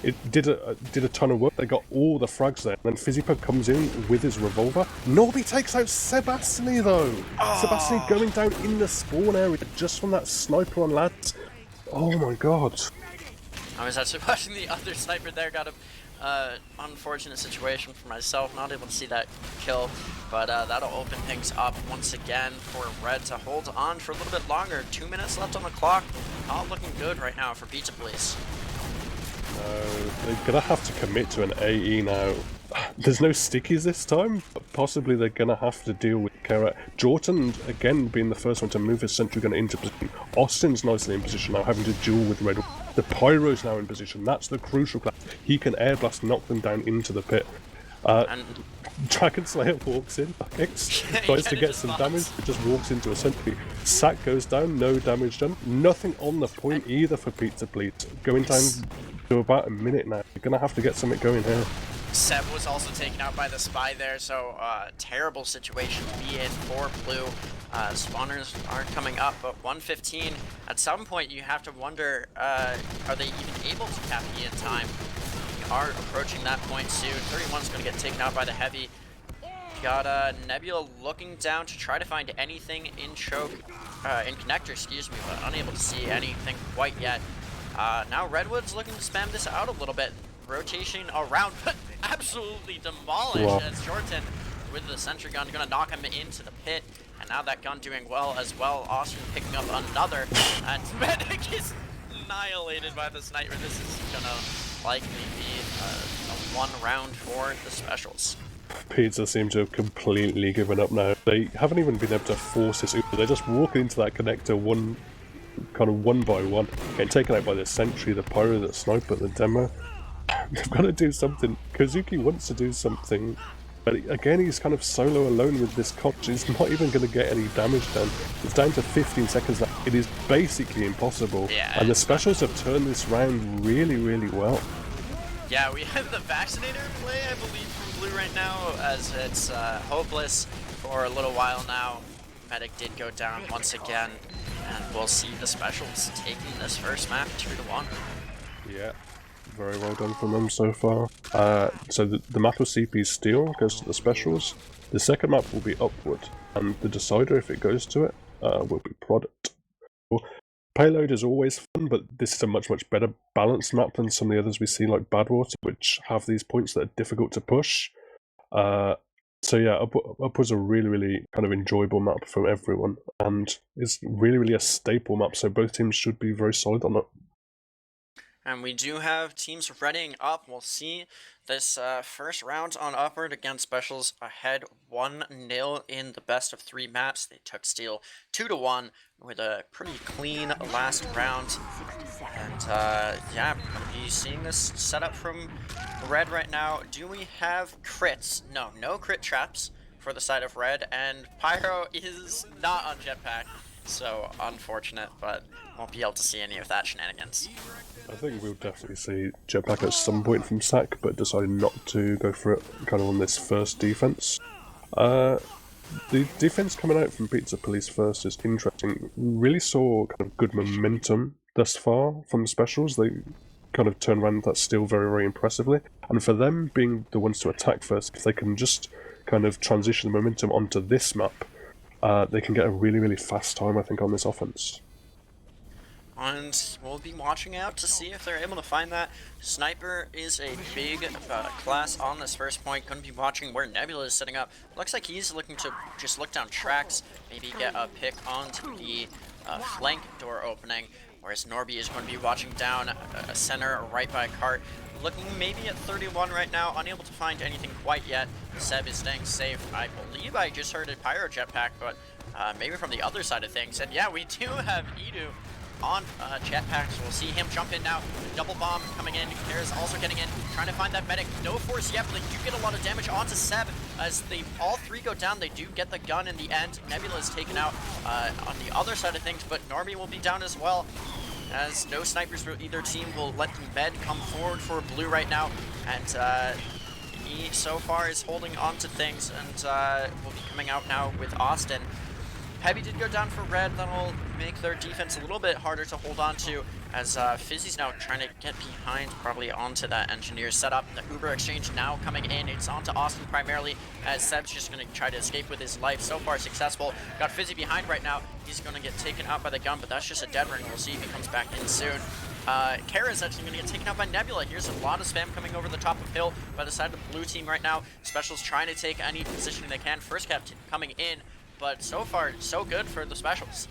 it did a ton of work. They got all the frags there. And then Fizzy Pug comes in with his revolver. Norby takes out Sebastian though. Oh. Sebastian going down in the spawn area just from that sniper on lads. Oh my god. I was actually watching the other sniper there. Got a unfortunate situation for myself. Not able to see that kill. But that'll open things up once again for Red to hold on for a little bit longer. 2 minutes left on the clock. Not looking good right now for Pizza Police. They're gonna have to commit to an AE now. There's no stickies this time, but possibly they're gonna have to deal with Kara. Jordan, again, being the first one to move his sentry gun into position. Austin's nicely in position now, having to duel with Red. The Pyro's now in position. That's the crucial class. He can air blast, knock them down into the pit. Dragon Slayer walks in, tries to get some damage, but just walks into a sentry. Sack goes down, no damage done. Nothing on the point either for Pizza Please. Going down to about a minute now. You're gonna have to get something going here. Seb was also taken out by the spy there, so terrible situation to be in for Blue. Spawners aren't coming up, but 115. At some point, you have to wonder, are they even able to cap E in time? We are approaching that point soon. 31's going to get taken out by the heavy. Got Nebula looking down to try to find anything in choke, in connector, excuse me, but unable to see anything quite yet. Now Redwood's looking to spam this out a little bit. Rotation around, but absolutely demolished as Jordan with the sentry gun gonna knock him into the pit, and now that gun doing well as well. Austin picking up another, and Medic is annihilated by the sniper. This is gonna likely be a 1 round for the specials. Pizza seem to have completely given up now. They haven't even been able to force this. They're just walking into that connector one by one, getting taken out by the sentry, the pyro, the sniper, the demo. They've got to do something. Kozuki wants to do something, but again he's kind of solo alone with this cop. He's not even going to get any damage done. It's down to 15 seconds now. It is basically impossible. Yeah, and the specials have turned this round really, really well. Yeah, we have the Vaccinator in play, I believe, from Blue right now, as it's hopeless for a little while now. Medic did go down once again, and we'll see the specials taking this first map 2-1. Yeah. Very well done from them so far. So the map of CP Steel goes to the specials. The second map will be Upward, and the decider, if it goes to it, will be Product. Payload is always fun, but this is a much better balanced map than some of the others we see, like Badwater, which have these points that are difficult to push. So yeah, Upward's a really kind of enjoyable map for everyone, and it's really a staple map, so both teams should be very solid on it. And we do have teams readying up. We'll see this first round on Upward against Specials ahead 1-0 in the best of 3 maps. They took Steel 2-1 with a pretty clean last round. And yeah, we'll be seeing this setup from Red right now. Do we have crits? No crit traps for the side of Red, and Pyro is not on Jetpack. So unfortunate, but won't be able to see any of that shenanigans. I think we'll definitely see Jetpack at some point from Sack, but decided not to go for it kind of on this first defense. The defense coming out from Pizza Police first is interesting. Really saw kind of good momentum thus far from the specials. They kind of turn around that steal very, very impressively. And for them being the ones to attack first, if they can just kind of transition the momentum onto this map, they can get a really, really fast time, I think, on this offense. And we'll be watching out to see if they're able to find that. Sniper is a big class on this first point. Going to be watching where Nebula is setting up. Looks like he's looking to just look down tracks, maybe get a pick onto the flank door opening, whereas Norby is going to be watching down a center right by cart. Looking maybe at 31 right now, unable to find anything quite yet. Seb is staying safe. I believe I just heard a pyro jetpack, but maybe from the other side of things. And yeah, we do have Edu on jetpacks. We'll see him jump in now. Double bomb coming in. Kara's also getting in, trying to find that medic. No force yet, but they do get a lot of damage onto Seb. As they all three go down, they do get the gun in the end. Nebula is taken out on the other side of things, but Norby will be down as well, as no snipers for either team will let the med come forward for blue right now. And he so far is holding on to things, and will be coming out now with Austin. Heavy did go down for red. That'll make their defense a little bit harder to hold on to, as Fizzy's now trying to get behind, probably onto that engineer setup. The Uber exchange now coming in. It's onto Austin primarily, as Seb's just going to try to escape with his life. So far successful. Got Fizzy behind right now. He's going to get taken out by the gun, but that's just a dead ring. We'll see if he comes back in soon. Kara's actually going to get taken out by Nebula. Here's a lot of spam coming over the top of hill by the side of the blue team right now. Specials trying to take any positioning they can. First cap coming in, but so far, so good for the Specials.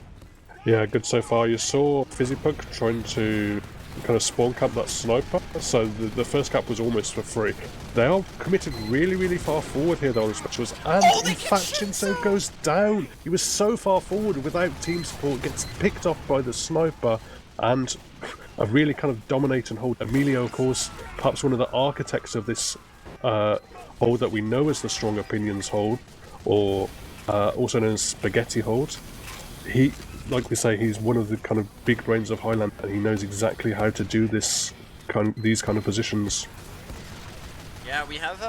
Yeah, good so far. You saw Fizzipug trying to kind of spawn camp that sniper, so the first cap was almost for free. They are committed really, really far forward here, though, on the Specials, and in fact, Shinso goes down. He was so far forward without team support, gets picked off by the sniper, and a really kind of dominating hold. Emilio, of course, perhaps one of the architects of this hold that we know as the Strong Opinions hold, or also known as Spaghetti hold. He, like we say, he's one of the kind of big brains of Highlander, and he knows exactly how to do these kind of positions. Yeah, we have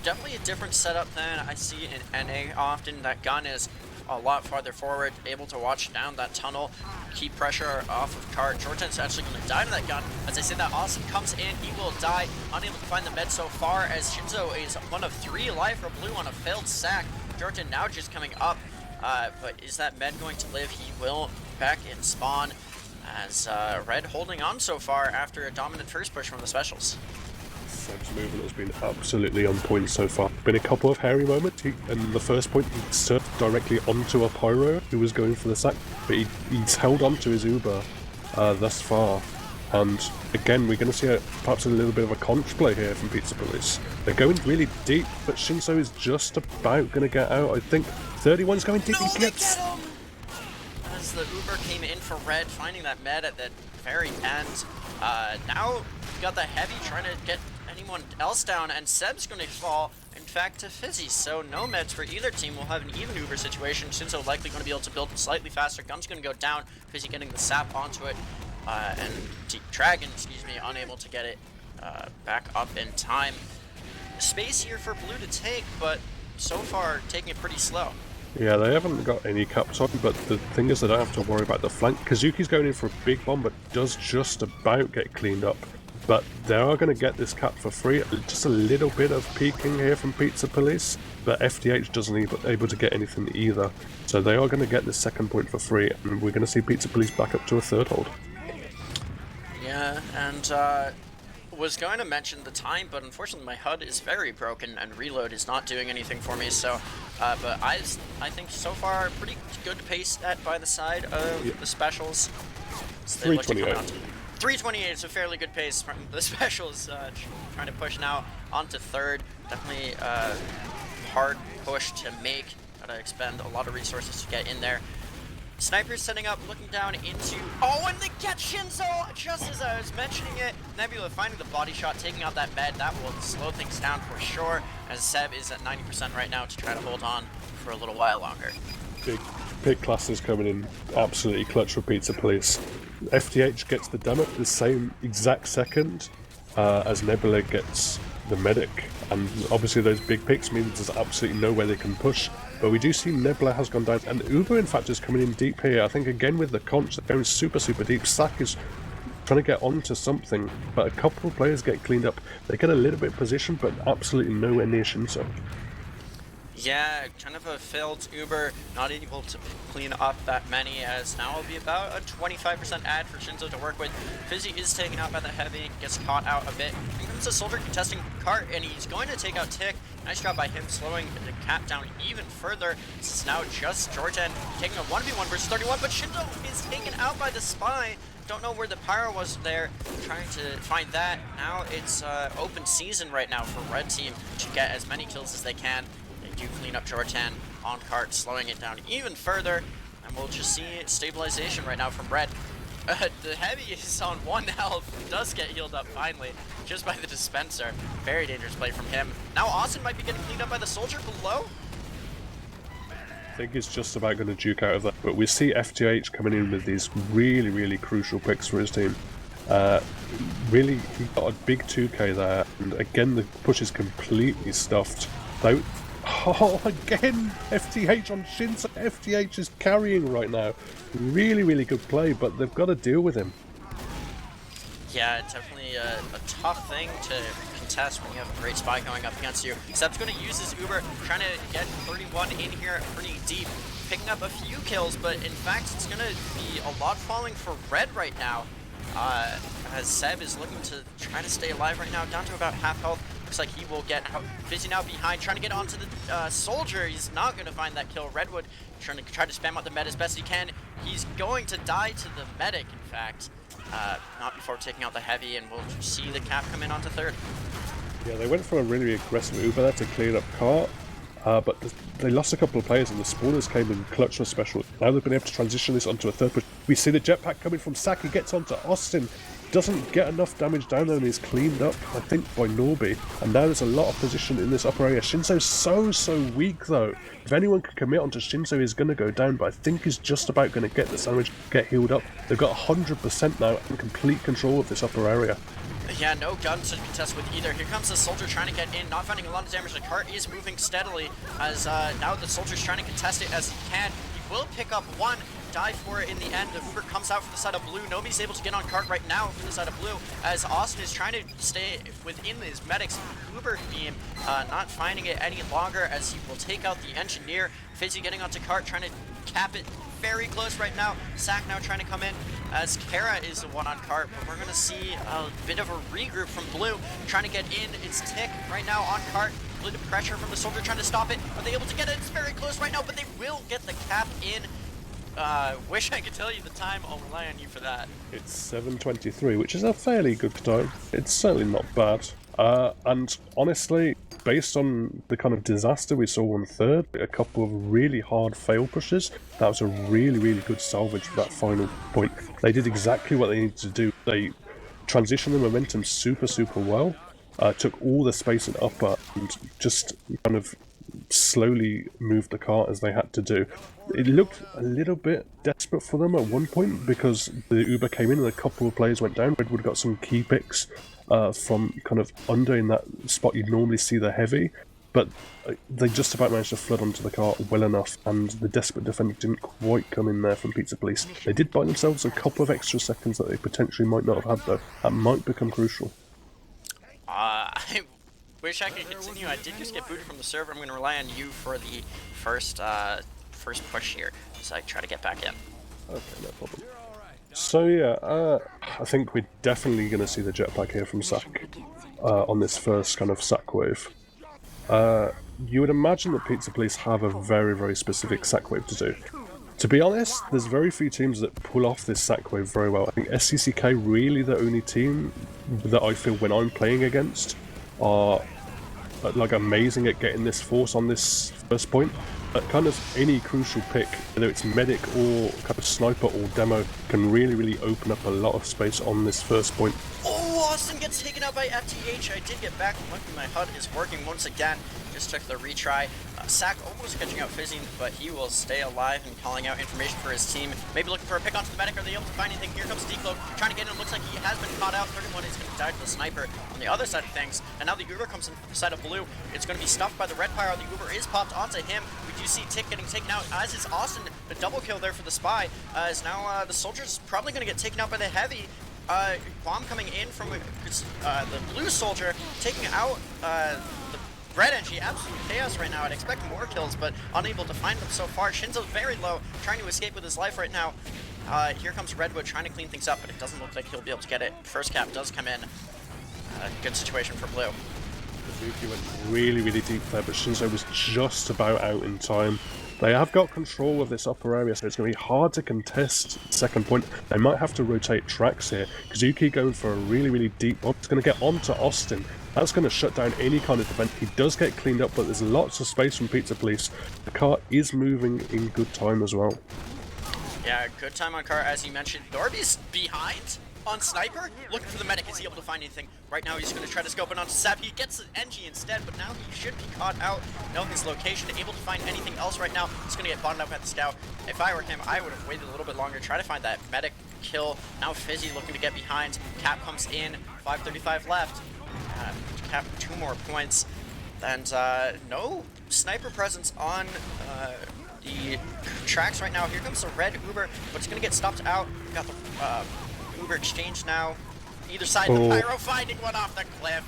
definitely a different setup than I see in NA often. That gun is a lot farther forward, able to watch down that tunnel, keep pressure off of cart. Jordan's actually going to die to that gun. As I say that, Austin comes in, he will die, unable to find the med so far, as Shinzo is one of 3 alive for blue on a failed sack. Jordan now just coming up, but is that med going to live? He will back in spawn, as red holding on so far after a dominant first push from the Specials. Seb's movement has been absolutely on point so far. Been a couple of hairy moments. And the first point, he surfed directly onto a pyro who was going for the sack, but he's held on to his Uber thus far. And again, we're going to see perhaps a little bit of a conch play here from Pizza Police. They're going really deep, but Shinso is just about going to get out. I think 31's going deep. No, He gets... they get him! As the Uber came in for red, finding that med at the very end. Now we've got the Heavy trying to get anyone else down, and Seb's going to fall, in fact, to Fizzy. So no meds for either team. We'll have an even Uber situation. Shinso likely going to be able to build slightly faster. Gun's going to go down. Fizzy getting the sap onto it. And Dragon, unable to get it back up in time. Space here for blue to take, but so far taking it pretty slow. Yeah, they haven't got any caps on, but the thing is they don't have to worry about the flank. Kazuki's going in for a big bomb, but does just about get cleaned up. But they are going to get this cap for free. Just a little bit of peeking here from Pizza Police, but FDH doesn't able to get anything either. So they are going to get this second point for free, and we're going to see Pizza Police back up to a third hold. Yeah, and was going to mention the time, but unfortunately my HUD is very broken and reload is not doing anything for me. So, but I think so far pretty good pace at by the side of the Specials. So 328. 328 is a fairly good pace from the Specials, trying to push now onto third. Definitely a hard push to make. Gotta expend a lot of resources to get in there. Snipers setting up, looking down into... Oh, and they get Shinzo! Just as I was mentioning it, Nebula finding the body shot, taking out that med. That will slow things down for sure, as Seb is at 90% right now to try to hold on for a little while longer. Big pick classes coming in absolutely clutch for Pizza Police. FTH gets the demo the same exact second as Nebula gets the medic, and obviously those big picks mean there's absolutely no way they can push. But we do see Nebula has gone down, and Uber in fact is coming in deep here. I think again with the conch, they're going super deep. Sak is trying to get onto something, but a couple of players get cleaned up. They get a little bit of position, but absolutely nowhere near Shinso. Yeah, kind of a failed Uber, not able to clean up that many, as now it'll be about a 25% ad for Shinso to work with. Fizzy is taken out by the heavy, gets caught out a bit. Here comes the soldier contesting cart, and he's going to take out Tick. Nice job by him slowing the cap down even further. This is now just Jordan taking a 1v1 versus 31, but Shinso is taken out by the spy. Don't know where the pyro was there, trying to find that. Now it's open season right now for red team to get as many kills as they can. They do clean up Jordan on cart, slowing it down even further, and we'll just see stabilization right now from red. The heavy is on 1 health, does get healed up finally, just by the dispenser. Very dangerous play from him. Now Austin might be getting cleaned up by the soldier below. I think he's just about going to juke out of that, but we see FTH coming in with these really crucial picks for his team. Really, he got a big 2k there, and again the push is completely stuffed. Though, oh, again, FTH on Shinso. FTH is carrying right now. Really good play, but they've got to deal with him. Yeah, it's definitely a tough thing to contest when you have a great spy going up against you. Seb's going to use his Uber, trying to get 31 in here pretty deep, picking up a few kills, but in fact it's going to be a lot falling for red right now. As Seb is looking to try to stay alive right now, down to about half health. Looks like he will get out. Fizzy now behind, trying to get onto the soldier. He's not going to find that kill. Redwood trying to spam out the med as best he can. He's going to die to the medic, in fact. Not before taking out the heavy, and we'll see the cap come in onto third. Yeah, they went for a really aggressive Uber there to clear up cart, but they lost a couple of players, and the spawners came in clutch for special. Now they've been able to transition this onto a third push. We see the jetpack coming from Saki, gets onto Austin, doesn't get enough damage down there, and is cleaned up, I think, by Norby. And now there's a lot of position in this upper area. Shinso's so weak, though. If anyone can commit onto Shinso, he's going to go down, but I think he's just about going to get the sandwich, get healed up. They've got 100% now in complete control of this upper area. Yeah, no guns to contest with either. Here comes the soldier trying to get in, not finding a lot of damage. The cart is moving steadily, as now the soldier's trying to contest it as he can. He will pick up one, die for it in the end. The Uber comes out from the side of blue. Nobody's able to get on cart right now from the side of blue, as Austin is trying to stay within his medic's Uber beam, not finding it any longer, as he will take out the engineer. Fizzy getting onto cart, trying to cap it very close right now. Sack now trying to come in, as Kara is the one on cart, but we're going to see a bit of a regroup from blue, trying to get in. It's Tick right now on cart. A little pressure from the soldier trying to stop it. Are they able to get it? It's very close right now, but they will get the cap in. Wish I could tell you the time. I'll rely on you for that. It's 7:23, which is a fairly good time. It's certainly not bad. And honestly, based on the kind of disaster we saw on third, a couple of really hard fail pushes, that was a really good salvage for that final point. They did exactly what they needed to do. They transitioned the momentum super well, took all the space in upper, and just kind of slowly moved the cart as they had to do. It looked a little bit desperate for them at one point, because the Uber came in and a couple of players went down. Redwood got some key picks from kind of under in that spot you'd normally see the heavy, but they just about managed to flood onto the cart well enough, and the desperate defender didn't quite come in there from Pizza Police. They did buy themselves a couple of extra seconds that they potentially might not have had, though. That might become crucial. I wish I could continue. I did just get booted from the server. I'm going to rely on you for the first push here as I try to get back in. Okay, no problem. So yeah, I think we're definitely going to see the jetpack here from Sack on this first kind of Sack wave. You would imagine that Pizza Police have a very specific Sack wave to do. To be honest, there's very few teams that pull off this Sack wave very well. I think SCCK really the only team that I feel when I'm playing against are like amazing at getting this force on this first point. But kind of any crucial pick, whether it's medic or kind of sniper or demo, can really open up a lot of space on this first point. Oh, Austin gets taken out by FTH. I did get back. Luckily my HUD is working once again. Just took the retry. Sack almost catching out Fizzy, but he will stay alive and calling out information for his team. Maybe looking for a pick onto the medic. Are they able to find anything? Here comes Decloak, trying to get in. Looks like he has been caught out. 31 is going to die to the sniper on the other side of things. And now the Uber comes in from the side of blue. It's going to be stuffed by the red pyro. The Uber is popped onto him. We do see Tick getting taken out, as is Austin. A double kill there for the spy. As now the soldier's probably going to get taken out by the heavy. bomb coming in from the blue soldier, taking out the red NG. Absolute chaos right now. I'd expect more kills, but unable to find them so far. Shinzo's very low, trying to escape with his life right now. Here comes Redwood trying to clean things up, but it doesn't look like he'll be able to get it. First cap does come in. Good situation for blue. Kazuki went really, really deep there, but Shinzo was just about out in time. They have got control of this upper area, so it's going to be hard to contest second point. They might have to rotate tracks here. Kazuki going for a really, really deep bomb. It's going to get onto Austin. That's going to shut down any kind of defense. He does get cleaned up, but there's lots of space from Pizza Police. The car is moving in good time as well. Yeah, good time on car, as you mentioned. Norby's behind on Sniper, looking for the medic. Is he able to find anything? Right now he's going to try to scope it onto Seb. He gets the NG instead, but now he should be caught out, knowing his location, able to find anything else right now. He's going to get bonded up at the scout. If I were him, I would have waited a little bit longer, try to find that medic kill. Now Fizzy looking to get behind. Cap comes in, 5:35 left. Cap 2 more points, and no Sniper presence on the tracks right now. Here comes the red Uber, but it's going to get stopped out. We've got the Uber exchange now. Either side, the Pyro finding one off the cliff.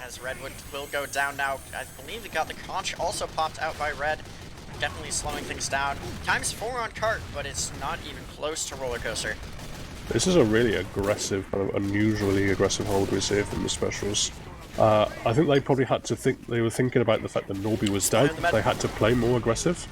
As Redwood will go down now. I believe they got the conch also popped out by Red. Definitely slowing things down. Times 4 on cart, but it's not even close to roller coaster. This is a really aggressive, kind of unusually aggressive hold we see from the specials. I think they probably had to think, they were thinking about the fact that Norby was down. They had to play more aggressive.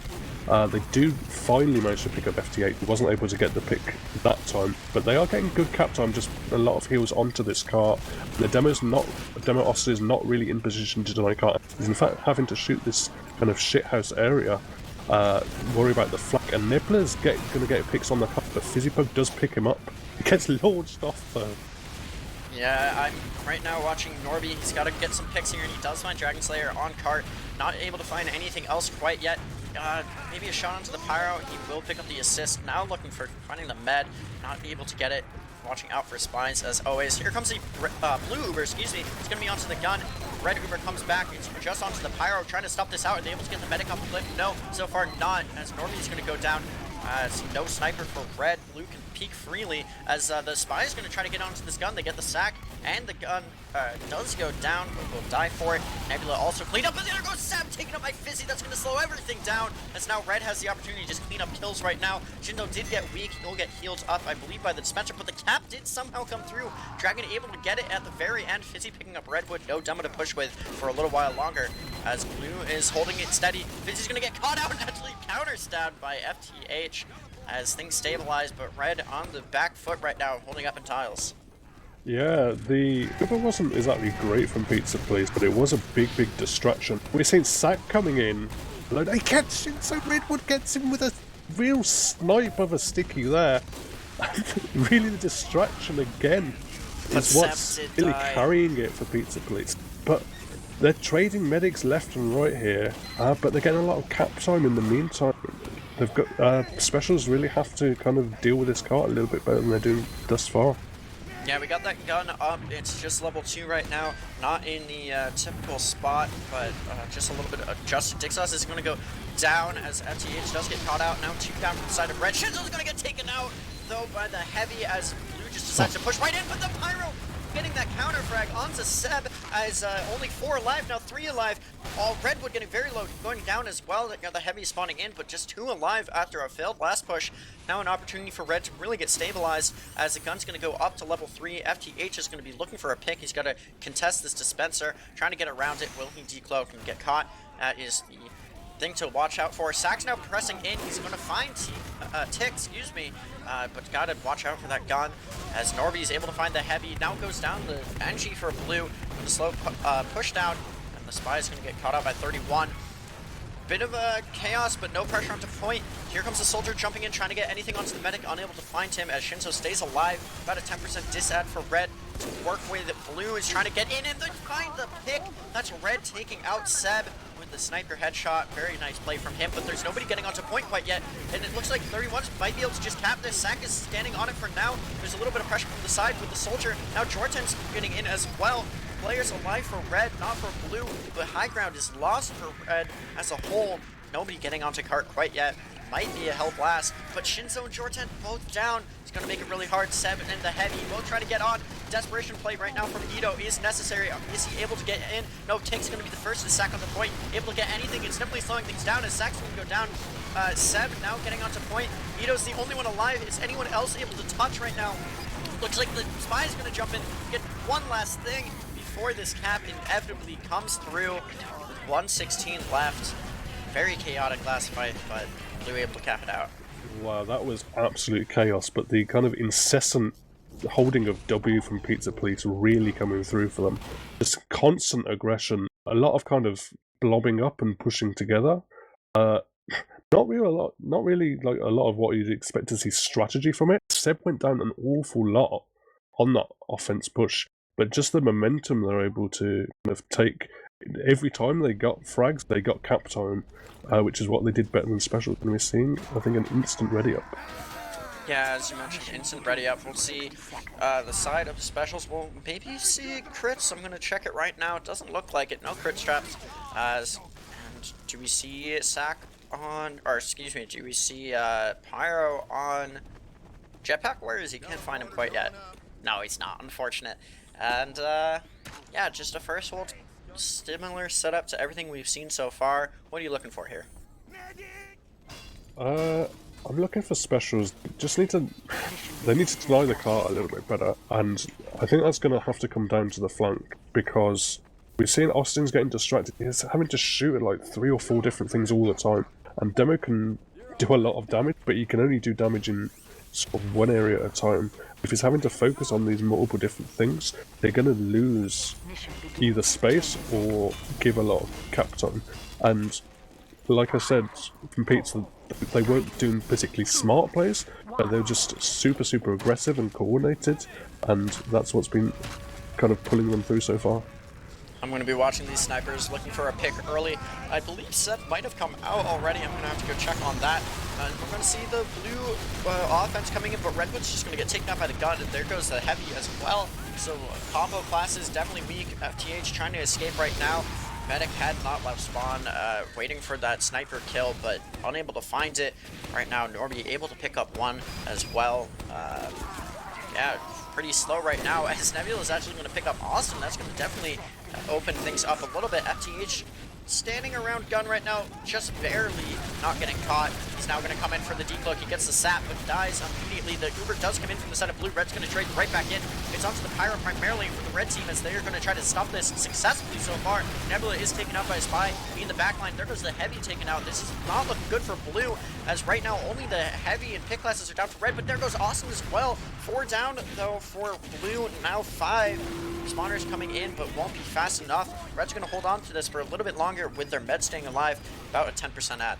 They do finally manage to pick up FT8. He wasn't able to get the pick that time, but they are getting good cap time, just a lot of heals onto this car. The demo Austin is not really in position to deny car. He's in fact having to shoot this kind of shithouse area, worry about the flak, and Nibbler's going to get picks on the car, but Fizzipug does pick him up. He gets launched off though. Yeah, I'm right now watching Norby. He's got to get some picks here, and he does find Dragon Slayer on cart. Not able to find anything else quite yet. Maybe a shot onto the Pyro. He will pick up the assist. Now looking for finding the med. Not able to get it. Watching out for spines as always. Here comes the blue Uber, excuse me. It's going to be onto the gun. Red Uber comes back. It's just onto the Pyro. Trying to stop this out. Are they able to get the medic off the cliff? No, so far not. As Norby's going to go down. No sniper for Red. Blue can peek freely as the spy is going to try to get onto this gun. They get the sack, and the gun does go down, but will die for it. Nebula also cleaned up, but there goes Sam taking up by Fizzy. That's going to slow everything down, as now Red has the opportunity to just clean up kills right now. Shindo did get weak. He'll get healed up, I believe, by the dispenser, but the cap did somehow come through. Dragon able to get it at the very end. Fizzy picking up Redwood. No demo to push with for a little while longer, as Blue is holding it steady. Fizzy's going to get caught out and actually counter-stabbed by FTH as things stabilize, but Red on the back foot right now, holding up in tiles. Yeah, the cover wasn't exactly great from Pizza Police, but it was a big distraction. We're seeing Sack coming in. He gets in, so Redwood gets him with a real snipe of a sticky there. Really, the distraction again is what's really carrying it for Pizza Police. But they're trading medics left and right here, but they're getting a lot of cap time in the meantime. They've got specials really have to kind of deal with this cart a little bit better than they're doing thus far. Yeah, we got that gun up. It's just level 2 right now. Not in the typical spot, but just a little bit adjusted. Dixos is going to go down as FTH does get caught out. Now 2 down from the side of Red. Shinzo's going to get taken out, though, by the heavy as Blue just decides to push right in, but the Pyro getting that counter frag onto Seb as only 4 alive, now 3 alive. All Redwood getting very low, going down as well. They got the heavy spawning in, but just 2 alive after a failed last push. Now an opportunity for Red to really get stabilized as the gun's going to go up to level 3. FTH is going to be looking for a pick. He's got to contest this dispenser, trying to get around it. Will he decloak and get caught? That is the thing to watch out for. Sack's now pressing in. He's going to find Tick, but gotta watch out for that gun as Norby is able to find the heavy. Now goes down the NG for Blue with a slow push down, and the spy is going to get caught out by 31. Bit of a chaos, but no pressure onto point. Here comes the soldier jumping in, trying to get anything onto the medic, unable to find him as Shinzo stays alive. About a 10% disad for Red to work with. Blue is trying to get in and then find the pick. That's Red taking out Seb with the sniper headshot. Very nice play from him, but there's nobody getting onto point quite yet. And it looks like 31 might be able to just cap this. Sack is standing on it for now. There's a little bit of pressure from the side with the soldier. Now Jortan's getting in as well. Players alive for Red, not for Blue, but high ground is lost for Red as a whole. Nobody getting onto cart quite yet. Might be a hell blast, but Shinzo and Jortan both down. It's going to make it really hard. Seb and the Heavy will try to get on. Desperation play right now from Ito is necessary. Is he able to get in? No, Tink's going to be the first to sack on the point. Able to get anything. It's simply slowing things down as Sack's going to go down. Seb now getting onto point. Ito's the only one alive. Is anyone else able to touch right now? Looks like the Spy is going to jump in, get one last thing before this cap inevitably comes through. With 1:16 left. Very chaotic last fight, but Blue able to cap it out. Wow, that was absolute chaos, but the kind of incessant holding of W from Pizza Police really coming through for them. Just constant aggression, a lot of kind of blobbing up and pushing together. Not really like a lot of what you'd expect to see strategy from it. Seb went down an awful lot on that offense push, but just the momentum they're able to kind of take. Every time they got frags, they got cap time, which is what they did better than Specials. And we're seeing, I think, an instant ready up. Yeah, as you mentioned, instant ready up. We'll see the side of Specials. We'll maybe see crits. I'm going to check it right now. It doesn't look like it. No crit traps. And do we see Sack on, or excuse me, do we see Pyro on Jetpack? Where is he? Can't find him quite yet. No, he's not. Unfortunate. And yeah, just a first hold. Similar setup to everything we've seen so far. What are you looking for here? I'm looking for Specials. They need to deny the car a little bit better, and I think that's going to have to come down to the flank, because we've seen Austin's getting distracted. He's having to shoot at like 3 or 4 different things all the time, and Demo can do a lot of damage, but he can only do damage in sort of one area at a time. If he's having to focus on these multiple different things, they're going to lose either space or give a lot of cap time. And like I said, from Pizza, they weren't doing particularly smart plays, but they were just super, super aggressive and coordinated, and that's what's been kind of pulling them through so far. I'm going to be watching these snipers, looking for a pick early. I believe Seb might have come out already. I'm going to have to go check on that. And we're going to see the blue offense coming in, but Redwood's just going to get taken out by the gun, and there goes the Heavy as well. So combo classes definitely weak. FTH trying to escape right now. Medic had not left spawn, waiting for that sniper kill, but unable to find it. Right now, Norby able to pick up one as well. Yeah, pretty slow right now, as Nebula is actually going to pick up Austin. That's going to definitely open things up a little bit. FTH standing around gun right now, just barely not getting caught. He's now going to come in for the decloak. He gets the sap, but dies immediately. The Uber does come in from the side of blue. Red's going to trade right back in. It's onto the Pyro primarily for the red team, as they're going to try to stop this successfully so far. Nebula is taken out by a Spy in the backline. There goes the Heavy taken out. This is not looking good for blue, as right now only the Heavy and pick classes are down for red, but there goes Austin as well. 4 down though for blue, now 5. Spawners coming in, but won't be fast enough. Red's going to hold on to this for a little bit longer with their med staying alive, about a 10% ad.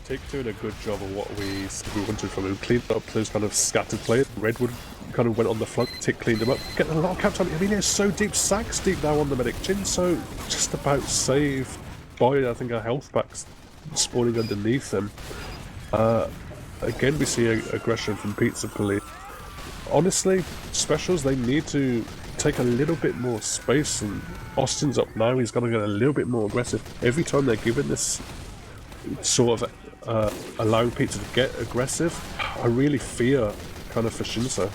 Take doing a good job of what we wanted from him. Cleaned up those kind of scattered players. Redwood kind of went on the flank, Tick cleaned him up. Getting a lot of cap time. I mean, it's so deep. Sack's deep now on the medic. Jinso just about saved by, I think, a health pack spawning underneath him. Again, we see aggression from Pizza Police. Honestly, Specials, they need to take a little bit more space, and Austin's up now. He's got to get a little bit more aggressive. Every time they're given this sort of allowing Pizza to get aggressive, I really fear kind of for Shinso.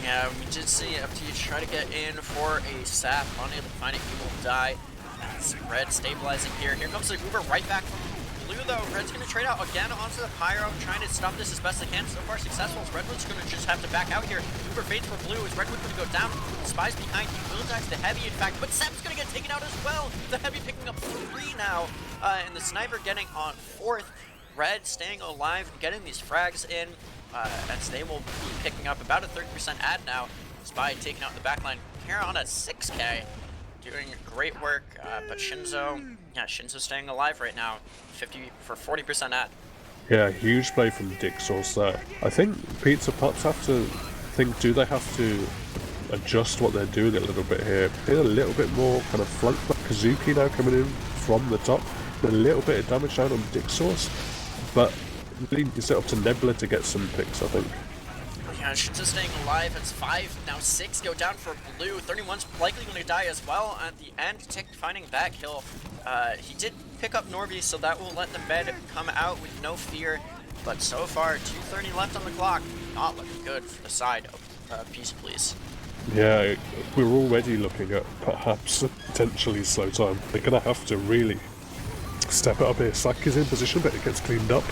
Yeah, we did see FTH try to get in for a sap, unable to find it. He will die. That's Red stabilizing here. Here comes the Uber right back from blue though. Red's going to trade out again onto the Pyro, trying to stop this as best they can. So far successful. Redwood's going to just have to back out here. Uber fades for blue. Is Redwood going to go down? Spy's behind. He will attack the Heavy, in fact, but Seb's going to get taken out as well. The Heavy picking up 3 now, and the Sniper getting on 4th. Red staying alive and getting these frags in, as they will be picking up about a 30% ad now. Spy taking out the backline. Here on at 6k. Doing great work, but Shinzo staying alive right now, 40% at. Yeah, huge play from Dick Sauce there. I think Pizza Pots have to think, do they have to adjust what they're doing a little bit here? A little bit more kind of flank. Kazuki now coming in from the top, a little bit of damage down on Dick Sauce, but really it's up to Nebula to get some picks, I think. Yeah, Shinzo staying alive. It's 5, now 6 go down for blue. 31's likely going to die as well at the end. Tick finding that kill. He did pick up Norby, so that will let the med come out with no fear. But so far, 2:30 left on the clock. not looking good for the side of Peace Please. Yeah, we're already looking at perhaps a potentially slow time. They're going to have to really step it up here. Sack is in position, but it gets cleaned up.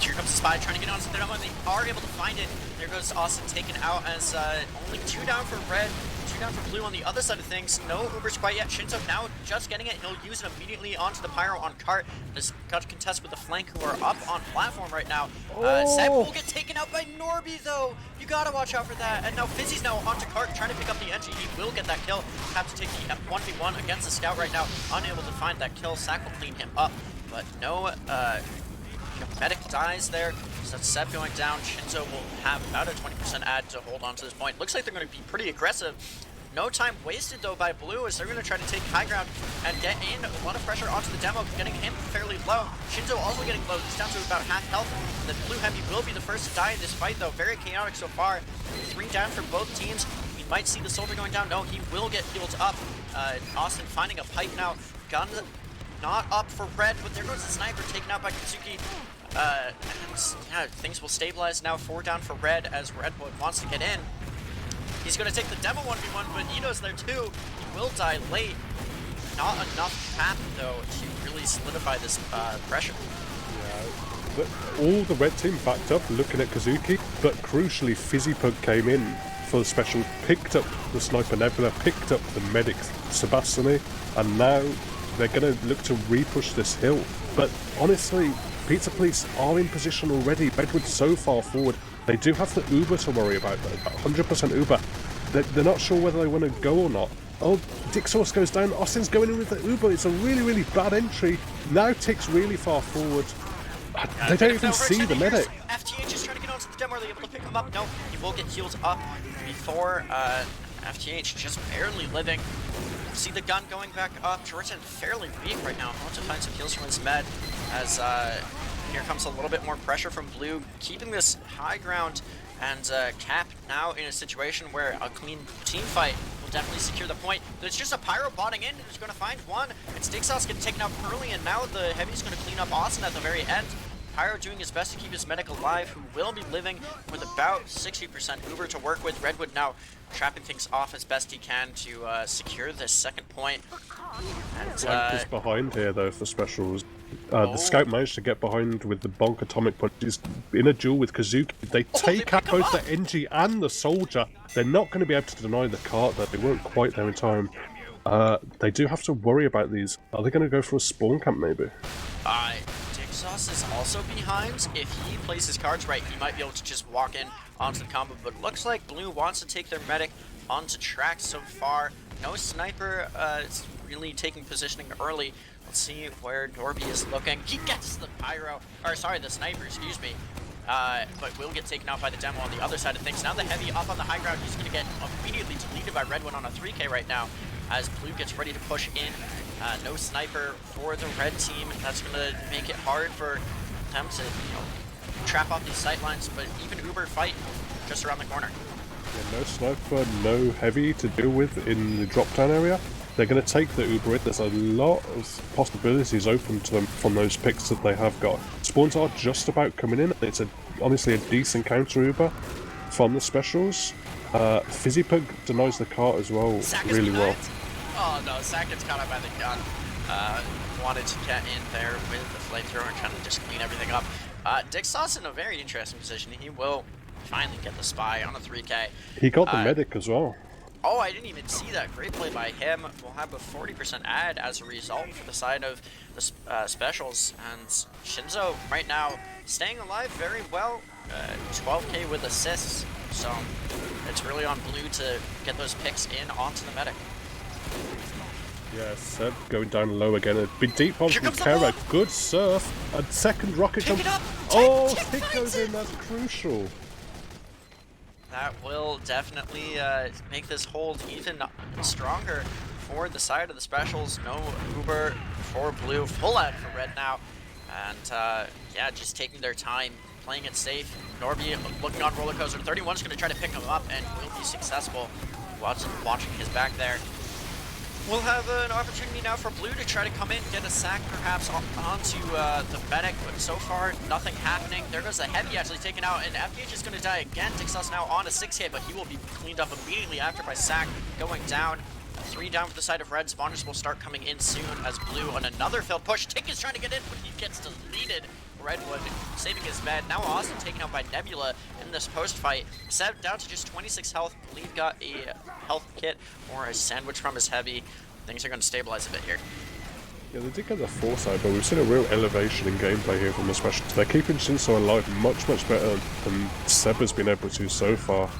Here comes the Spy trying to get onto the demo, and they are able to find it. There goes Austin taken out as only 2 down for red, 2 down for blue on the other side of things. No Ubers quite yet. Shinzo now just getting it. He'll use it immediately onto the Pyro on cart. This got to contest with the flank who are up on platform right now. Seb will get taken out by Norby though. You gotta watch out for that. And now Fizzy's now onto cart trying to pick up the NG. He will get that kill. Have to take the 1v1 against the scout right now. Unable to find that kill. Sack will clean him up, but no medic dies there, so that's Seb going down. Shinzo will have about a 20% ad to hold on to this point. Looks like they're going to be pretty aggressive. No time wasted though by Blue as they're going to try to take high ground and get in. A lot of pressure onto the demo, getting him fairly low. Shinzo also getting low. He's down to about half health. The Blue Heavy will be the first to die in this fight though. Very chaotic so far. 3 down for both teams. We might see the soldier going down. No, he will get healed up. Austin finding a pipe now. Gun not up for red, but there goes the sniper taken out by Kazuki. And yeah, things will stabilize now. 4 down for red as Redwood wants to get in. He's going to take the demo 1v1, but Ito's there too. He will die late. Not enough cap though to really solidify this pressure. Yeah, all the red team backed up looking at Kazuki, but crucially Fizzipug came in for the special, picked up the Sniper Nebula, picked up the medic Sebastiani, and now they're going to look to re-push this hill. But honestly, Pizza Police are in position already. Redwood's so far forward. They do have the Uber to worry about though. 100% Uber. They're not sure whether they want to go or not. Oh, Dixos goes down. Austin's going in with the Uber. It's a really, really bad entry. Now Tick's really far forward. They don't even see the medic. FTH is trying to get onto the demo. Are they able to pick him up? No, he will get healed up before FTH just barely living. See the gun going back up. Jordan fairly weak right now. Wants to find some heals from his med as here comes a little bit more pressure from Blue, keeping this high ground, and Cap now in a situation where a clean team fight will definitely secure the point. There's just a Pyro botting in who's going to find one. It's Dixos getting taken out early, and now the Heavy's going to clean up Austin at the very end. Pyro doing his best to keep his medic alive, who will be living with about 60% Uber to work with. Redwood now trapping things off as best he can to secure this second point. And, Flank is behind here though for specials. The scout managed to get behind with the bonk atomic punch. He's in a duel with Kazuki. They take out both the NG and the soldier. They're not going to be able to deny the cart though. They weren't quite there in time. They do have to worry about these. Are they going to go for a spawn camp maybe? Dixos is also behind. If he plays his cards right, he might be able to just walk in onto the combo, but looks like Blue wants to take their medic onto track so far. No sniper is really taking positioning early. Let's see where Norby is looking. He gets the pyro, or sorry, the sniper, excuse me. But will get taken out by the demo on the other side of things. Now the Heavy up on the high ground. He's going to get immediately deleted by Redwood on a 3K right now as Blue gets ready to push in. No sniper for the red team. That's going to make it hard for them to, trap off these sight lines, but even Uber fight just around the corner. Yeah, no sniper, no Heavy to deal with in the drop down area. They're going to take the Uber in. There's a lot of possibilities open to them from those picks that they have got. Spawns are just about coming in. It's honestly a decent counter Uber from the specials. Fizzipug denies the cart as well really well. Oh no, Sack gets caught up by the gun. Wanted to get in there with the flamethrower and trying to just clean everything up. Dixos in a very interesting position. He will finally get the spy on a 3K. He got the medic as well. Oh, I didn't even see that. Great play by him. We'll have a 40% ad as a result for the side of the specials. And Shinzo right now staying alive very well. 12K with assists. So it's really on Blue to get those picks in onto the medic. Yeah, Seb going down low again. A big deep bomb from Kara. Good surf. A second rocket jump. Oh, Tick goes in. That's crucial. That will definitely make this hold even stronger for the side of the specials. No Uber for Blue. Full ad for red now. And yeah, just taking their time, playing it safe. Norby looking on roller coaster. 31's going to try to pick him up and will be successful. Watson watching his back there. We'll have an opportunity now for Blue to try to come in, get a sack perhaps onto the medic, but so far nothing happening. There goes the heavy actually taken out, and FDH is going to die again. Dixos now on a 6 hit, but he will be cleaned up immediately after by sack going down. 3 down for the side of red. Spawners will start coming in soon as Blue on another failed push. Tick is trying to get in, but he gets deleted. Redwood saving his bed. Now Austin taken out by Nebula in this post fight. Seb down to just 26 health. Lee got a health kit or a sandwich from his heavy. Things are going to stabilize a bit here. Yeah, they did get the foresight, but we've seen a real elevation in gameplay here from the specialists. They're keeping Shinso alive much better than Seb has been able to so far.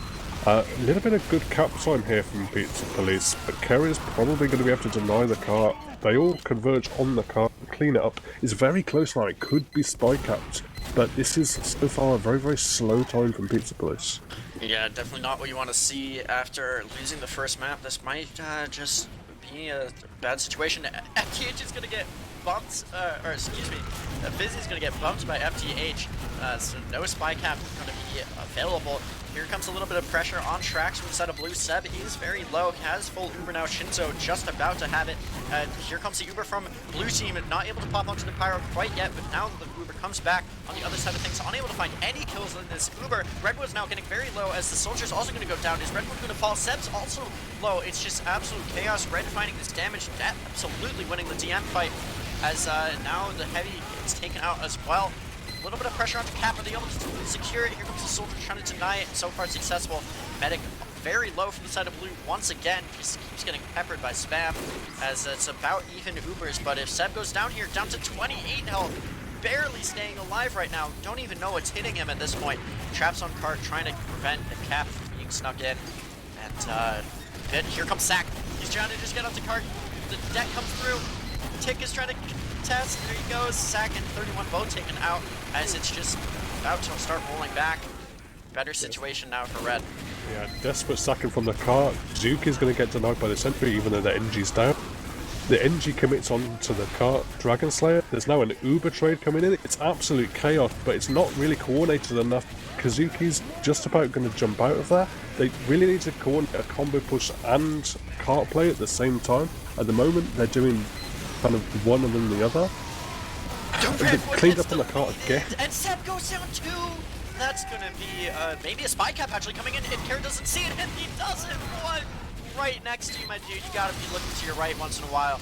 A little bit of good cap time here from Pizza Police, but Kerry is probably going to be able to deny the car. They all converge on the car, clean it up. It's very close now, it could be spy capped, but this is so far a very slow time from Pizza Police. Yeah, definitely not what you want to see after losing the first map. This might just be a bad situation. FTH is going to get bumped, or excuse me, Fizzy is going to get bumped by FTH, so no spy cap is going to be available. Here comes a little bit of pressure on Shrax from the side of Blue. Seb is very low, has full Uber now. Shinzo just about to have it. Here comes the Uber from Blue team, not able to pop onto the Pyro quite yet, but now the Uber comes back on the other side of things, unable to find any kills in this Uber. Redwood's now getting very low as the Soldier's also going to go down. Is Redwood going to fall? Seb's also low. It's just absolute chaos. Red finding this damage, absolutely winning the DM fight as now the heavy is taken out as well. A little bit of pressure onto Cap. Are they able to secure it? Here comes the Soldier trying to deny it. So far successful. Medic very low from the side of Blue once again. Just keeps getting peppered by spam as it's about even Ubers. But if Seb goes down here, down to 28 health, barely staying alive right now. Don't even know what's hitting him at this point. Traps on cart trying to prevent the Cap from being snuck in. And here comes Sack. He's trying to just get onto cart. The deck comes through. Tick is trying to contest. There he goes. Sack and 31 both taken out as it's just about to start rolling back. Better situation now for red. Yeah, desperate sacking from the car. Zuki is going to get denied by the sentry even though the NG's down. The NG commits on to the car, Dragon Slayer. There's now an Uber trade coming in. It's absolute chaos, but it's not really coordinated enough. Kazuki's just about going to jump out of there. They really need to coordinate a combo push and cart play at the same time. At the moment, they're doing kind of one and then the other. They cleaned up on the cart again. And Seb goes down too. That's going to be maybe a spy cap actually coming in. If Kerry doesn't see it, and he doesn't. What? Right next to you, my dude. You got to be looking to your right once in a while.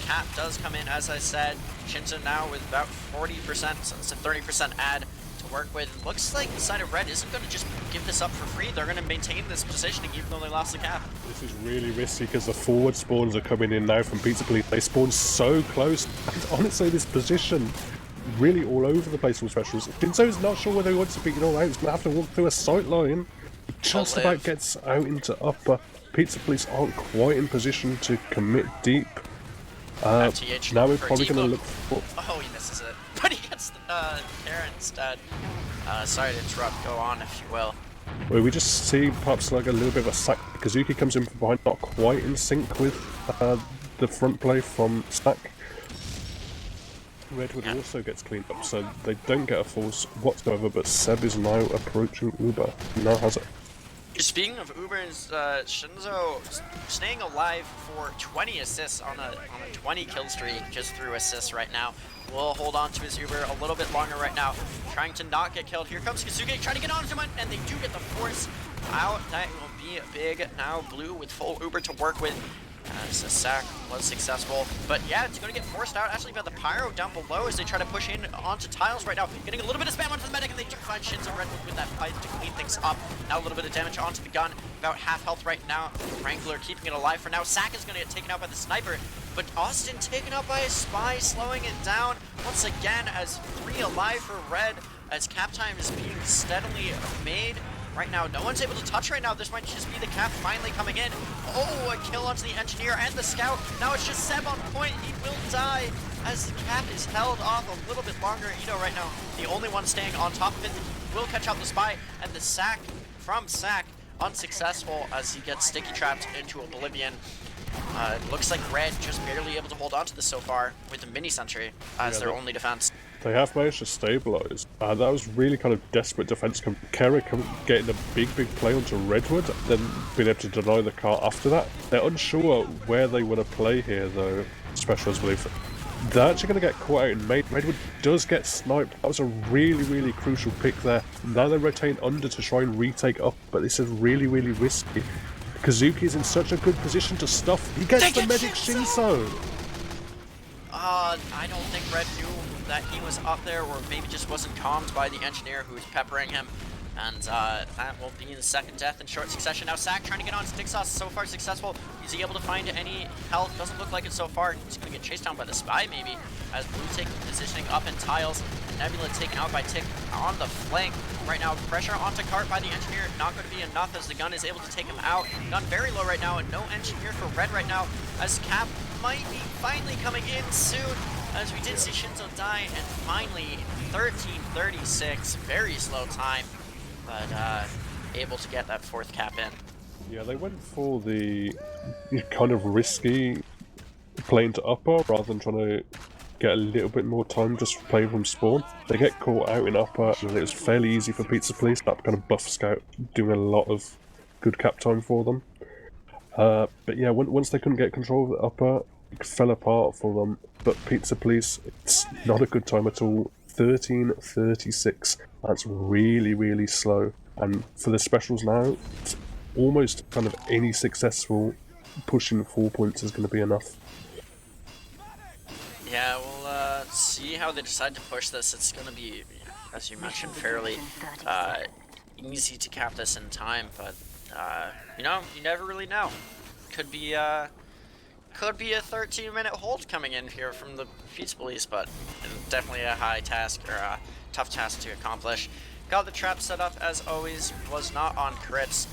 Cap does come in, as I said. Shinzo now with about 40%, so it's a 30% add to work with. Looks like the side of red isn't going to just give this up for free. They're going to maintain this positioning even though they lost the cap. This is really risky because the forward spawns are coming in now from Pizza Police. They spawn so close. And honestly, this position really all over the place from specials. Shinzo's not sure whether he wants to beat it all out. He's going to have to walk through a sight line. He just about gets out into upper. Pizza Police aren't quite in position to commit deep. Now we're probably going to look for... Oh, he misses it. But he gets Karen instead. Sorry to interrupt. Go on, if you will. Well, we just see perhaps like a little bit of a sack. Kazuki comes in from behind, not quite in sync with the front play from Stack. Redwood also gets cleaned up, so they don't get a force whatsoever, but Seb is now approaching Uber. He now has it. Speaking of Ubers, Shinzo staying alive for 20 assists on a 20 kill streak just through assists right now. Will hold on to his Uber a little bit longer right now, trying to not get killed. Here comes Kazuki trying to get onto him, and they do get the force out. That will be big. Now Blue with full Uber to work with. So Sack was successful, but yeah, it's going to get forced out actually by the Pyro down below as they try to push in onto tiles right now. Getting a little bit of spam onto the medic, and they do find Shinzo Redwood with that fight to clean things up. Now a little bit of damage onto the gun, about half health right now. Wrangler keeping it alive for now. Sack is going to get taken out by the sniper, but Austin taken out by a spy, slowing it down once again as 3 alive for red as cap time is being steadily made. Right now, no one's able to touch right now. This might just be the cap finally coming in. Oh, a kill onto the engineer and the scout. Now it's just Seb on point. He will die as the cap is held off a little bit longer. Ito right now, the only one staying on top of it. He will catch out the spy, and the sack from Sack unsuccessful as he gets sticky trapped into oblivion. It looks like Red just barely able to hold on to this so far with the mini sentry as their only defense. They have managed to stabilize. That was really kind of desperate defense. Kera getting a big play onto Redwood, then being able to deny the car after that. They're unsure where they want to play here, though. Specials believe they're actually going to get caught out in main. Redwood does get sniped. That was a really crucial pick there. Now they rotate under to try and retake up, but this is really risky. Kazuki's in such a good position to stuff. He gets the medic Shinso! I don't think Red knew that he was up there, or maybe just wasn't calmed by the engineer who was peppering him. And that will be the second death in short succession. Now Sack trying to get on Dixos, so far successful. Is he able to find any health? Doesn't look like it so far. He's going to get chased down by the Spy maybe, as Blue taking positioning up in tiles. Nebula taken out by Tick on the flank. Right now, pressure onto Cart by the engineer. Not going to be enough as the gun is able to take him out. Gun very low right now, and no engineer for Red right now, as Cap might be finally coming in soon, as we did see Shinzo die, and finally 13:36, very slow time, but able to get that fourth cap in. Yeah, they went for the kind of risky playing to upper rather than trying to get a little bit more time just playing from spawn. They get caught out in upper, and it was fairly easy for Pizza Police. That kind of buff scout doing a lot of good cap time for them. But yeah, once they couldn't get control of the upper, it fell apart for them. But Pizza Police, it's not a good time at all. 13:36. That's really slow. And for the specials now, it's almost kind of any successful pushing 4 points is going to be enough. Yeah, we'll see how they decide to push this. It's going to be, as you mentioned, fairly easy to cap this in time, but you know, you never really know. Could be a 13-minute hold coming in here from the Pizza Police, but definitely a high task, or a tough task to accomplish. Got the trap set up as always, was not on crits.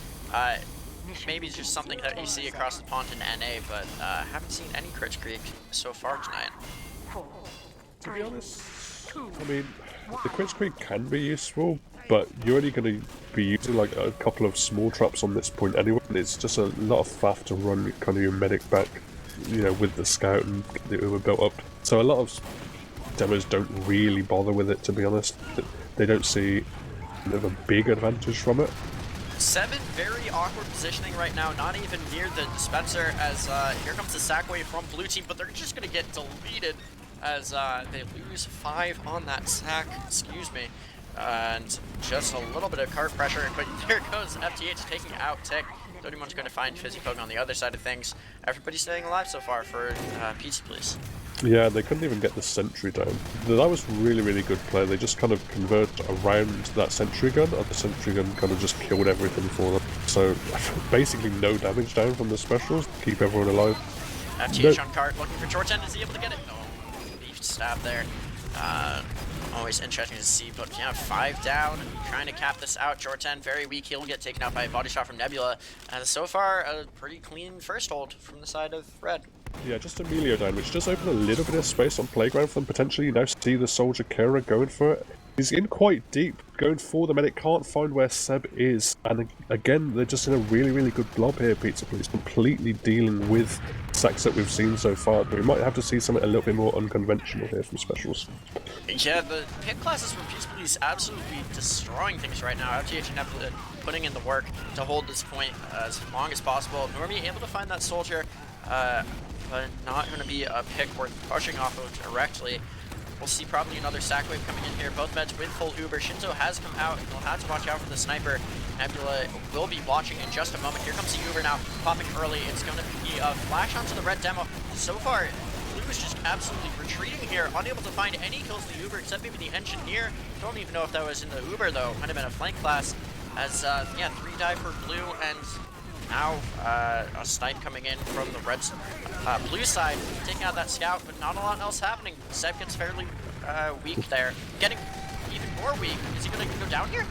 Maybe just something that you see across the pond in NA, but haven't seen any crits creep so far tonight. To be honest, I mean, the crits creep can be useful, but you're only going to be using like a couple of small traps on this point anyway. It's just a lot of faff to run kind of your medic back, you know, with the scout and the Uber built up. So a lot of demos don't really bother with it, to be honest. They don't see a big advantage from it. 7, very awkward positioning right now, not even near the dispenser, as here comes the sack wave from blue team, but they're just going to get deleted as they lose 5 on that sack, excuse me, and just a little bit of cart pressure, but there goes FTH taking out Tick. 31's going to find Fizzy Poke on the other side of things. Everybody's staying alive so far for Pizza Police. Yeah, they couldn't even get the sentry down. That was really good play. They just kind of converted around that sentry gun, and the sentry gun kind of just killed everything for them. So basically no damage down from the specials, keep everyone alive. FTH on cart, looking for Jorten. Is he able to get it? No, beef stab there. Always interesting to see, but yeah, 5 down, trying to cap this out. Jorten, very weak, he'll get taken out by a body shot from Nebula. And so far, a pretty clean first hold from the side of Red. Yeah, just Emilio down, which does open a little bit of space on playground for them potentially. You now see the soldier Kera going for it. He's in quite deep, going for the medic, can't find where Seb is. And again, they're just in a really good blob here, Pizza Police, completely dealing with sacks that we've seen so far. But we might have to see something a little bit more unconventional here from specials. Yeah, the pick classes from Pizza Police absolutely destroying things right now. FTH and Nebula putting in the work to hold this point as long as possible. Normie able to find that soldier, but not going to be a pick worth pushing off of directly. We'll see probably another sack wave coming in here. Both meds with full Uber. Shinzo has come out. He'll have to watch out for the sniper. Nebula will be watching in just a moment. Here comes the Uber now, popping early. It's going to be a flash onto the red demo. So far, Blue is just absolutely retreating here, unable to find any kills in the Uber except maybe the engineer. Don't even know if that was in the Uber though. Might have been a flank class. As yeah, 3 die for Blue, and now a snipe coming in from the red blue side, taking out that scout, but not a lot else happening. Seb gets fairly weak there, getting even more weak. Is he going to go down here?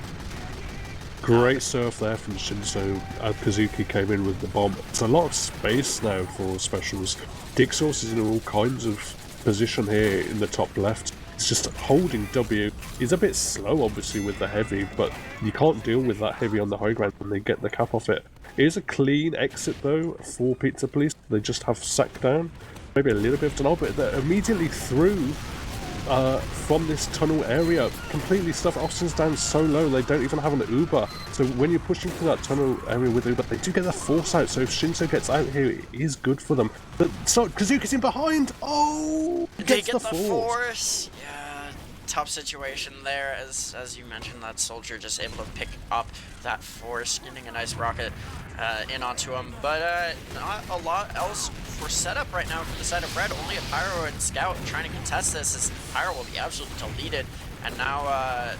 Great surf there from Shinzo. Kazuki came in with the bomb. It's a lot of space now for specials. Dixos is in all kinds of position here in the top left. It's just holding W. He's a bit slow, obviously, with the heavy, but you can't deal with that heavy on the high ground when they get the cap off it. It is a clean exit though for Pizza Police. They just have sack down, maybe a little bit of denial, but they're immediately through from this tunnel area. Completely stuffed. Austin's down so low they don't even have an Uber. So when you're pushing through that tunnel area with Uber, they do get the force out. So if Shinso gets out here, it is good for them. But so Kazuka's in behind. Oh, they get the force. Yeah, tough situation there. As you mentioned, that soldier just able to pick up that force, getting a nice rocket in onto him. But not a lot else for setup right now for the side of Red. Only a Pyro and Scout trying to contest this, as Pyro will be absolutely deleted, and now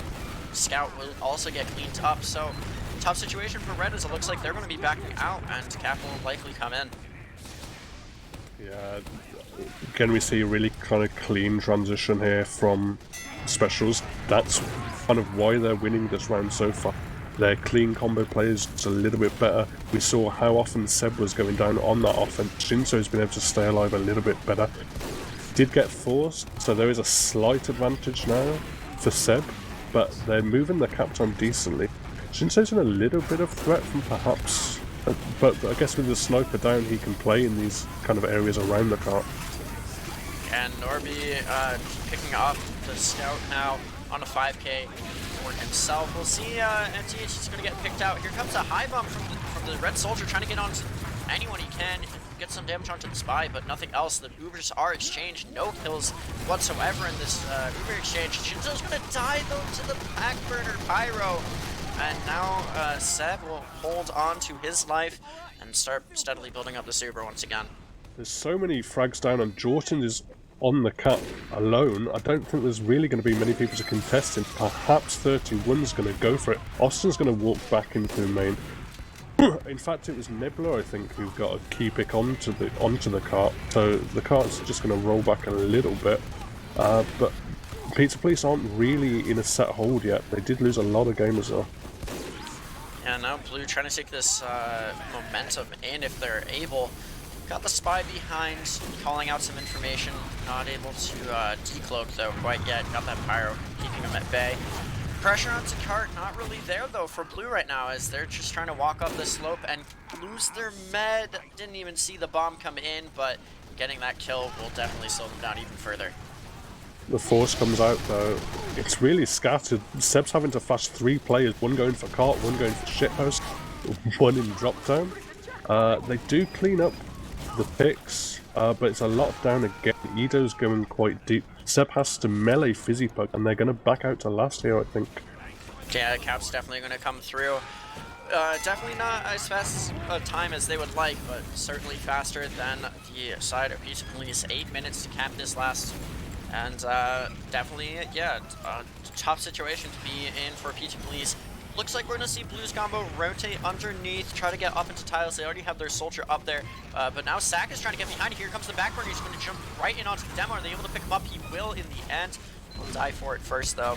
Scout will also get cleaned up. So tough situation for Red, as it looks like they're going to be backing out, and Cap will likely come in. Yeah, again we see a really kind of clean transition here from Specials. That's kind of why they're winning this round so far. Their clean combo play is just a little bit better. We saw how often Seb was going down on that offense. Shinso's been able to stay alive a little bit better. Did get forced, so there is a slight advantage now for Seb, but they're moving the cap time decently. Shinso's in a little bit of threat from perhaps, but I guess with the sniper down he can play in these kind of areas around the cart. And Norby picking up the Scout now on a 5k for himself. We'll see MTH is going to get picked out. Here comes a high bomb from the Red Soldier, trying to get onto anyone he can, get some damage onto the Spy, but nothing else. The Ubers are exchanged, no kills whatsoever in this Uber exchange. Shinso's going to die though to the back burner Pyro, and now Seb will hold on to his life and start steadily building up this Uber once again. There's so many frags down, and Jordan is on the cap alone. I don't think there's really going to be many people to contest him. Perhaps 31's going to go for it. Austin's going to walk back into the main. In fact, it was Nebula, I think, who got a key pick onto the cart. So the cart's just going to roll back a little bit. But Pizza Police aren't really in a set hold yet. They did lose a lot of gamers though. Yeah, now Blue trying to take this momentum in if they're able. Got the Spy behind, calling out some information. Not able to decloak though quite yet. Got that Pyro, keeping him at bay. Pressure onto cart, not really there though for Blue right now, as they're just trying to walk up the slope and lose their med. Didn't even see the bomb come in, but getting that kill will definitely slow them down even further. The force comes out though. It's really scattered. Seb's having to flash 3 players, one going for cart, one going for shitpost, one in drop down. They do clean up the picks, but it's a lot down again. Edo's going quite deep. Seb has to melee Fizzy Pug, and they're going to back out to last here, I think. Yeah, Cap's definitely going to come through. Definitely not as fast a time as they would like, but certainly faster than the side of Pizza Police. 8 minutes to cap this last. And definitely, yeah, a tough situation to be in for Pizza Police. Looks like we're going to see Blues combo rotate underneath, try to get up into tiles. They already have their soldier up there, but now Sack is trying to get behind. Here comes the backburner. He's going to jump right in onto the demo. Are they able to pick him up? He will in the end. He'll die for it first, though.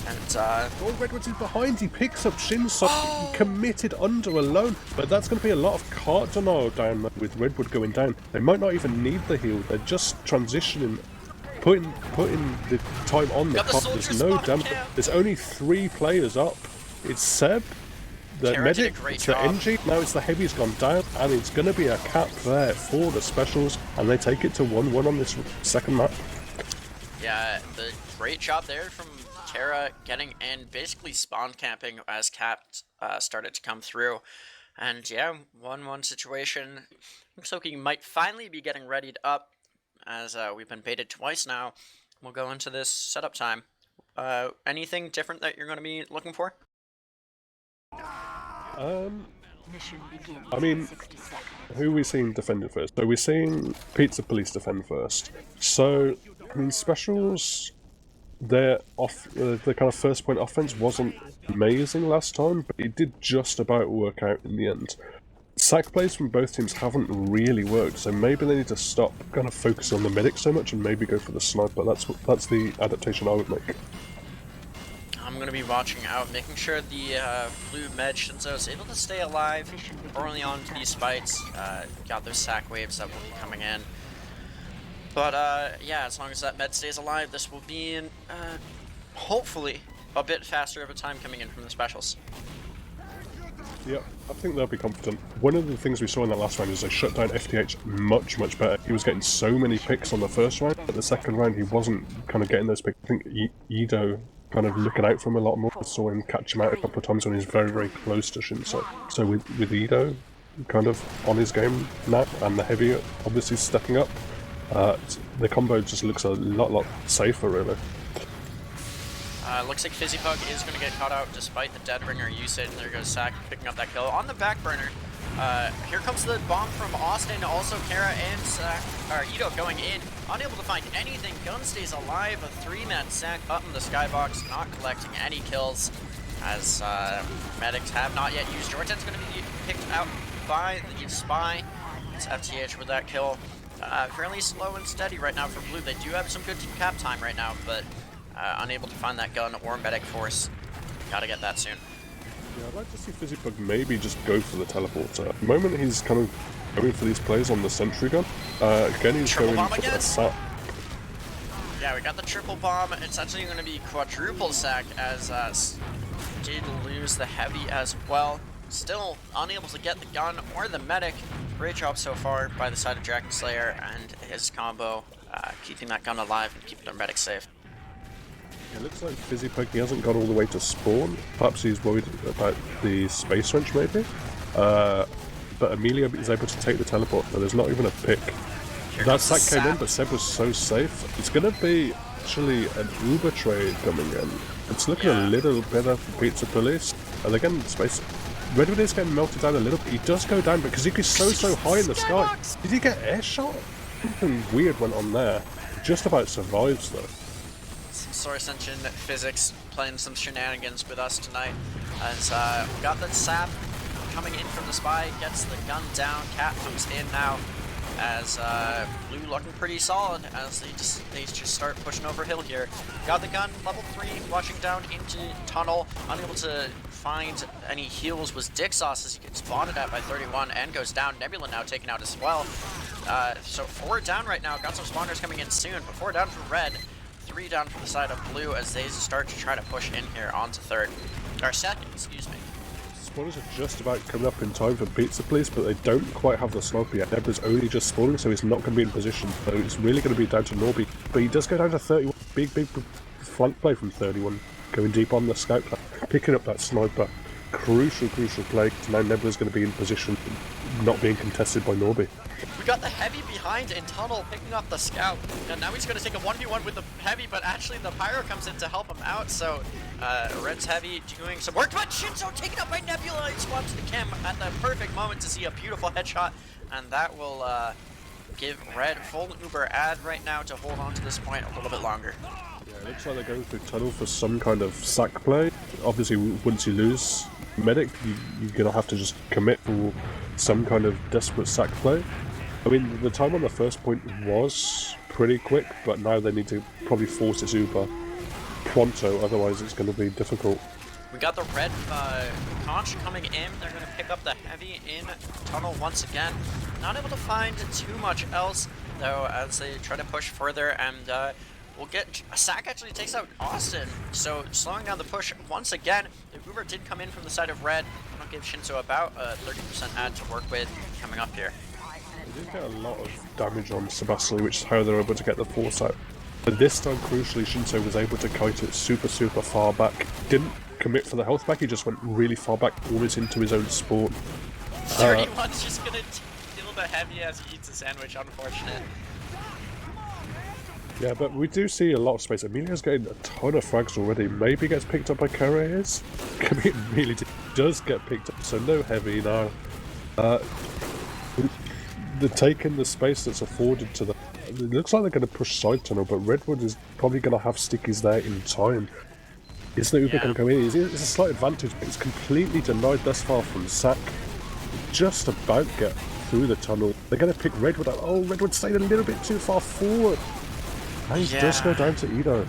And Redwood's in behind. He picks up Shinso. He committed under alone, but that's going to be a lot of cart denial down there with Redwood going down. They might not even need the heal. They're just transitioning. Putting the time on the cart. There's no damage. There's only 3 players up. It's Seb, the medic, it's the NG, now it's the heavy's gone down, and it's going to be a cap there for the Specials, and they take it to 1-1 on this second map. Yeah, the great job there from Terra getting in, basically spawn camping as Cap started to come through. And yeah, 1-1 situation. Looks like he might finally be getting readied up, as we've been baited twice now. We'll go into this setup time. Anything different that you're going to be looking for? I mean, who are we seeing defend first? So we're seeing Pizza Police defend first. So, I mean, Specials, their kind of first point offense wasn't amazing last time, but it did just about work out in the end. Sack plays from both teams haven't really worked, so maybe they need to stop kind of focusing on the medic so much and maybe go for the sniper. That's the adaptation I would make. I'm going to be watching out, making sure the blue med Shinso is able to stay alive early on to these fights. Got those sack waves that will be coming in. But yeah, as long as that med stays alive, this will be in, hopefully a bit faster of a time coming in from the Specials. Yep, I think they'll be confident. One of the things we saw in that last round is they shut down FTH much, much better. He was getting so many picks on the first round, but the second round he wasn't kind of getting those picks. I think Ido kind of looking out for him a lot more. I saw him catch him out a couple of times when he was very, very close to Shinso. So with Ido kind of on his game now, and the heavy obviously stepping up, the combo just looks a lot safer, really. Looks like Fizzipug is going to get caught out despite the Deadbringer usage. There goes Sack picking up that kill on the back burner. Here comes the bomb from Austin. Also, Kara and Ido going in. Unable to find anything. Gun stays alive. A 3-man Sack up in the skybox, not collecting any kills. As medics have not yet used. Jordan's going to be picked out by the Spy. It's FTH with that kill. Fairly slow and steady right now for Blue. They do have some good cap time right now, but unable to find that gun or medic force. Gotta get that soon. Yeah, I'd like to see Fizzipug maybe just go for the teleporter. At the moment he's kind of going for these plays on the sentry gun. Again he's triple going bomb for again? the sap. Yeah, we got the triple bomb. It's actually going to be quadruple Sack as did lose the heavy as well. Still unable to get the gun or the medic. Great job so far by the side of Dragon Slayer and his combo, keeping that gun alive and keeping their medic safe. It looks like Fizzipug, he hasn't got all the way to spawn. Perhaps he's worried about the space wrench maybe. But Amelia is able to take the teleport, but there's not even a pick. That sack came in, but Seb was so safe. It's going to be actually an Uber trade coming in. It's looking a little better for Pizza Police. And again, space. Redwood is getting melted down a little bit. He does go down because he is so high in the sky. Did he get air shot? Something weird went on there. Just about survives though. Some Source Engine physics playing some shenanigans with us tonight. As we got the sap coming in from the Spy, gets the gun down. Cat comes in now. As Blue looking pretty solid as they just start pushing over hill here. Got the gun, level 3, watching down into tunnel, unable to find any heals was Dixos as he gets spotted at by 31 and goes down. Nebula now taken out as well. So 4 down right now, got some spawners coming in soon, but 4 down for red, 3 down for the side of blue as they start to try to push in here onto third, or second, excuse me. Spawners are just about coming up in time for Pizza Police, but they don't quite have the sniper yet. Nebra's only just spawning, so he's not going to be in position. So it's really going to be down to Norby. But he does go down to 31. Big flank play from 31. Going deep on the scout, picking up that sniper. Crucial play. Now Nebra's going to be in position, not being contested by Norby. We got the heavy behind in tunnel picking up the scout, and now he's going to take a 1v1 with the heavy, but actually the pyro comes in to help him out, so Red's heavy doing some work, but Shinso taken up by Nebula. He swaps to Kim at the perfect moment to see a beautiful headshot, and that will give Red full Uber ad right now to hold on to this point a little bit longer. Yeah, it looks like they're going through tunnel for some kind of sack play. Obviously, once you lose medic, you're going to have to just commit for some kind of desperate sack play. I mean, the time on the first point was pretty quick, but now they need to probably force it Uber pronto, otherwise it's going to be difficult. We got the red conch coming in. They're going to pick up the heavy in tunnel once again. Not able to find too much else, though, as they try to push further, and we'll get... Sack actually takes out Austin, so slowing down the push once again. The Uber did come in from the side of red. I'll give Shinso about a 30% ad to work with coming up here. They did get a lot of damage on Sebastian, which is how they're able to get the force out. But this time, crucially, Shinso was able to kite it super far back. Didn't commit for the health back, he just went really far back, almost into his own spawn. 31's just gonna kill the heavy as he eats a sandwich, unfortunate. Yeah, but we do see a lot of space. Emilia's getting a ton of frags already. Maybe gets picked up by Carriers. It really does get picked up, so no heavy now. They're taking the space that's afforded to them. It looks like they're going to push side tunnel, but Redwood is probably going to have stickies there in time. Is the Uber going to go in? It's a slight advantage, but it's completely denied thus far from Sack. Just about get through the tunnel. They're going to pick Redwood up. Oh, Redwood stayed a little bit too far forward. And he does go down to Ido.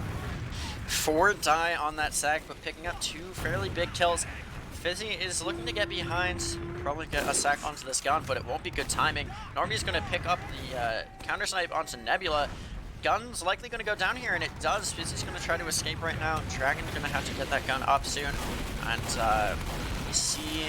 4 die on that Sack, but picking up 2 fairly big kills. Fizzy is looking to get behind, probably get a Sack onto this gun, but it won't be good timing. Normie's going to pick up the counter snipe onto Nebula. Gun's likely going to go down here, and it does. Fizzy's going to try to escape right now. Dragon's going to have to get that gun up soon, and We see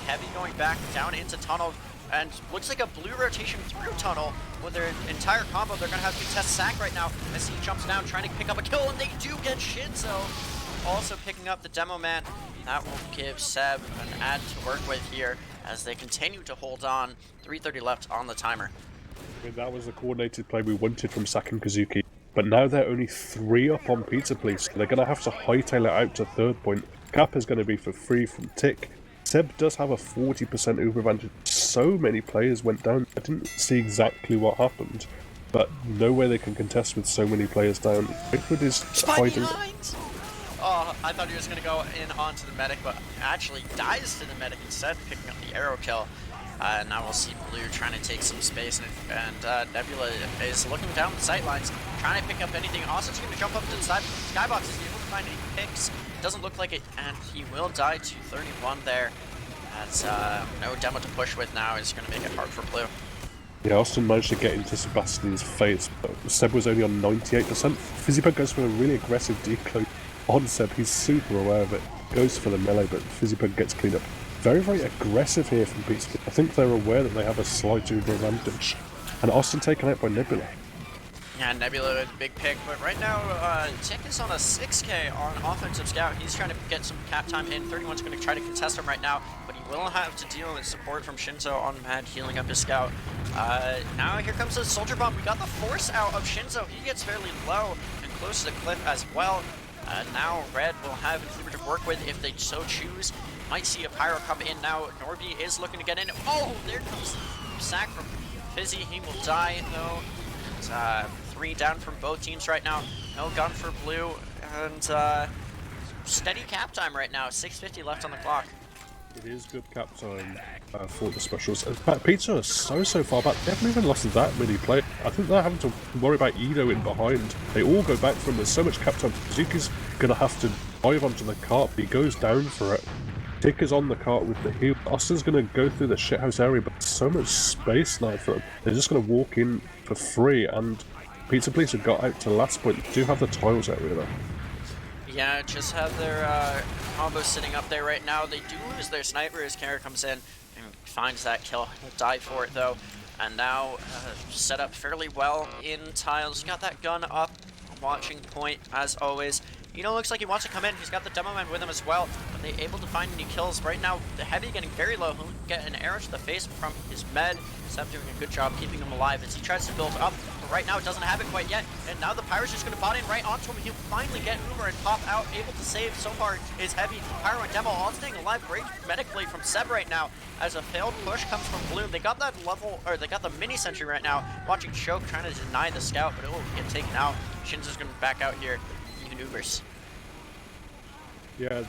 Heavy going back down into tunnel, and looks like a blue rotation through tunnel with their entire combo. They're going to have to contest Sack right now as he jumps down trying to pick up a kill, and they do get Shinzo also picking up the Demo Man. That will give Seb an ad to work with here as they continue to hold on. 3:30 left on the timer. I mean, that was the coordinated play we wanted from Sack and Kazuki, but now they're only 3 up on Pizza Police. They're going to have to hightail it out to third point. Cap is going to be for free from Tick. Seb does have a 40% Uber advantage. So many players went down. I didn't see exactly what happened, but no way they can contest with so many players down. Wiethoofd is hiding. Oh, I thought he was going to go in onto the medic, but actually dies to the medic instead, picking up the arrow kill. Now we'll see Blue trying to take some space, and Nebula is looking down the sight lines, trying to pick up anything. Austin's going to jump up to the skybox. Is he able to find any picks? Doesn't look like it, and he will die to 31 there. That's no demo to push with now. Is going to make it hard for Blue. Yeah, Austin managed to get into Sebastian's face, but Seb was only on 98%. Fizzybug goes for a really aggressive decoy on Seb. He's super aware of it. Goes for the melee, but Fizzybug gets cleaned up. Very, very aggressive here from Pizza. I think they're aware that they have a slight Uber advantage. And Austin taken out by Nebula. Yeah, Nebula with a big pick, but right now, Tick is on a 6k on offensive scout. He's trying to get some cap time in. 31's going to try to contest him right now, but he will have to deal with support from Shinzo on Mad, healing up his scout. Now here comes the Soldier Bomb. We got the force out of Shinzo. He gets fairly low and close to the cliff as well. Now Red will have Inhibitor to work with if they so choose. Might see a Pyro come in now. Norby is looking to get in. Oh, there comes Sack from Fizzy. He will die though. And, 3 down from both teams right now. No gun for Blue, and steady cap time right now. 6:50 left on the clock. It is good cap time for the specials. In fact, Pizza is so far back. They haven't even lost that many players. I think they're having to worry about Edo in behind. They all go back from there's so much cap time. Zuki's going to have to dive onto the cart, but he goes down for it. Tick is on the cart with the heal. Austin's going to go through the shithouse area, but so much space now for them. They're just going to walk in for free, and Pizza Police have got out to last point. They do have the tiles area though. Yeah, just have their combo sitting up there right now. They do lose their sniper as Kara comes in and finds that kill. He'll die for it though. And now set up fairly well in tiles. Got that gun up, watching point as always. You know, looks like he wants to come in. He's got the Demo Man with him as well. Are they able to find any kills? Right now, the Heavy getting very low. He'll get an arrow to the face from his med. Seb doing a good job keeping him alive as he tries to build up. But right now, it doesn't have it quite yet. And now the Pyro's just going to bot in right onto him. He'll finally get Uber and pop out. Able to save so far is Heavy. Pyro and Demo all staying alive. Great medic play from Seb right now as a failed push comes from Blue. They got that level, or they got the mini sentry right now. Watching Choke trying to deny the scout, but it will get taken out. Shinzo's going to back out here. He maneuvers. Yeah.